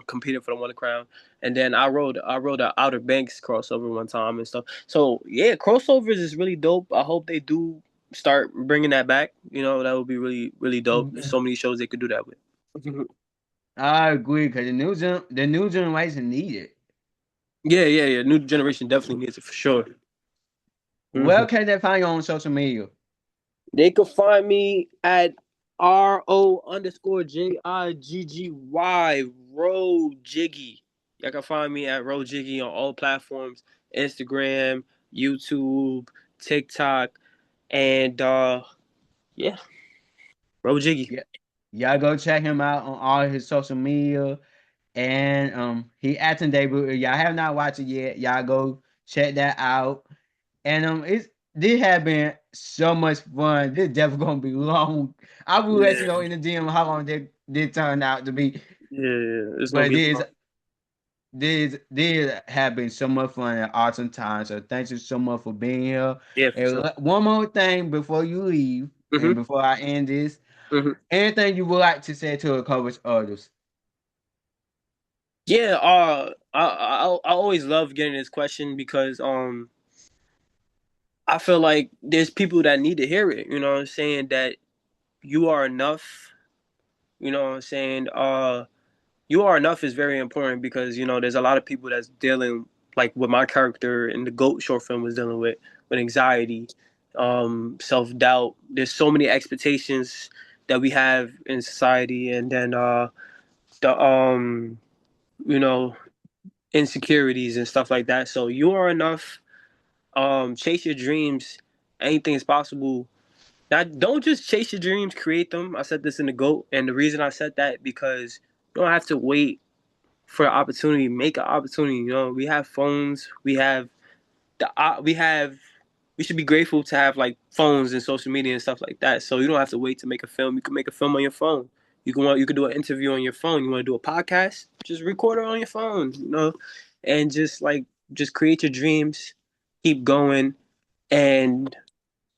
Speaker 1: competed for the One Crown, and then I wrote a Outer Banks crossover one time and stuff. So yeah, crossovers is really dope. I hope they do start bringing that back. That would be really really dope. There's so many shows they could do that with.
Speaker 2: I agree because the new generation need it.
Speaker 1: Yeah, yeah, yeah. New generation definitely needs it for sure.
Speaker 2: Where can they find you on social media?
Speaker 1: They could find me at RO_JIGGY Ro Jiggy. Y'all can find me at Ro Jiggy on all platforms: Instagram, YouTube, TikTok, and yeah, Ro Jiggy.
Speaker 2: Yeah, y'all go check him out on all his social media. And he acting debut. If y'all have not watched it yet, y'all go check that out. And this have been so much fun. This definitely gonna be long. I will let you
Speaker 1: Yeah,
Speaker 2: know in the DM how long they turn out to be.
Speaker 1: yeah, it's gonna
Speaker 2: But
Speaker 1: be long.
Speaker 2: this have been so much fun and awesome time. So thank you so much for being here.
Speaker 1: Yeah, for
Speaker 2: And
Speaker 1: sure.
Speaker 2: one more thing before you leave, and
Speaker 1: Mhm,
Speaker 2: before I end this,
Speaker 1: mhm.
Speaker 2: anything you would like to say to encourage others?
Speaker 1: Yeah, I always love getting this question because I feel like there's people that need to hear it. You know what I'm saying? That you are enough. You know what I'm saying? You are enough is very important because there's a lot of people that's dealing like what my character in the Goat short film was dealing with anxiety, self doubt. There's so many expectations that we have in society, and then the you know insecurities and stuff like that. So you are enough. Chase your dreams. Anything is possible. Now, don't just chase your dreams, create them. I said this in the GOAT, and the reason I said that because you don't have to wait for an opportunity. Make an opportunity. We have phones. We should be grateful to have like phones and social media and stuff like that. So you don't have to wait to make a film. You can make a film on your phone. You can do an interview on your phone. You want to do a podcast? Just record it on your phone. And just create your dreams. Keep going and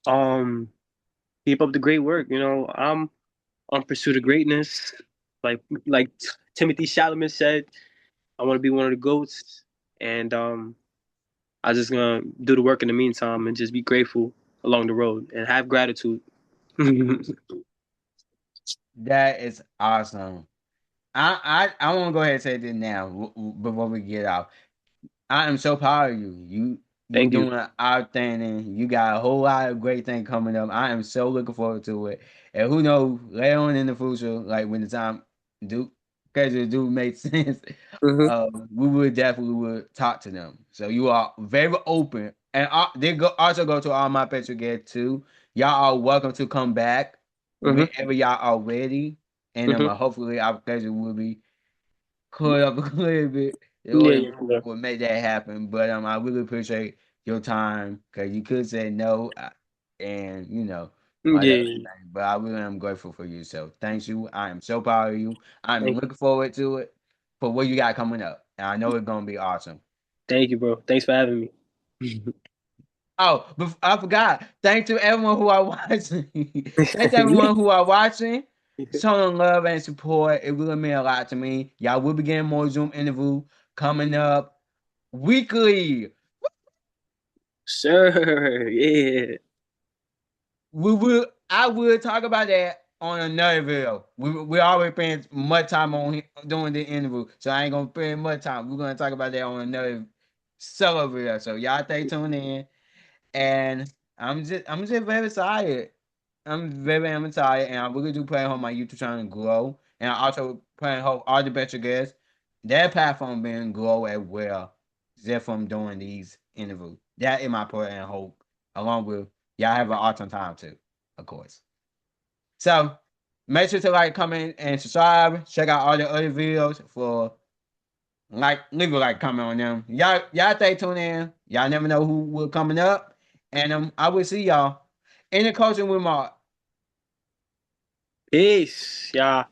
Speaker 1: um keep up the great work. I'm on pursuit of greatness. Like Timothy Chalamet said, I want to be one of the goats, and I just gonna do the work in the meantime and just be grateful along the road and have gratitude.
Speaker 2: That is awesome. I want to go ahead and say this now before we get off. I am so proud of you. You
Speaker 1: Thank you.
Speaker 2: doing outstanding. You got a whole lot of great things coming up. I am so looking forward to it. And who knows, later on in the future, like when the time do schedule do make sense,
Speaker 1: hmm
Speaker 2: we would definitely would talk to them. So you are very open, and also go to all my picture get too. Y'all are welcome to come back
Speaker 1: hmm
Speaker 2: whenever y'all are ready, and
Speaker 1: hmm
Speaker 2: hopefully our schedule will be caught up a little bit. It
Speaker 1: Yeah, yeah, yeah.
Speaker 2: would make that happen. But I really appreciate your time because you could say no, and. my last
Speaker 1: Yeah.
Speaker 2: name. But I really am grateful for you. So thanks you. I am so proud of you. I'm
Speaker 1: Thank
Speaker 2: looking forward to it for what you got coming up. And I know it's gonna be awesome.
Speaker 1: thank you, bro. Thanks for having me.
Speaker 2: Oh, but I forgot. Thanks to everyone who are watching. Thanks to everyone who are watching. Showing love and support. It really mean a lot to me. Y'all will be getting more Zoom interview coming up weekly.
Speaker 1: Sure. Yeah.
Speaker 2: I will talk about that on another video. We already spend much time on doing the interview, so I ain't gonna spend much time. We're gonna talk about that on another solo video. So y'all stay tuned in, and I'm just very excited. I'm excited, and I really do plan on my YouTube channel to grow, and I also plan hope all the better guests their platform being grow as well, just from doing these interviews. That is my prayer and hope, along with y'all have an awesome time too, of course. So make sure to like, comment, and subscribe. Check out all the other videos for leave a like, comment on them. Y'all stay tuned in. Y'all never know who will coming up, and I will see y'all in the coaching with Mark.
Speaker 1: Peace. Yeah.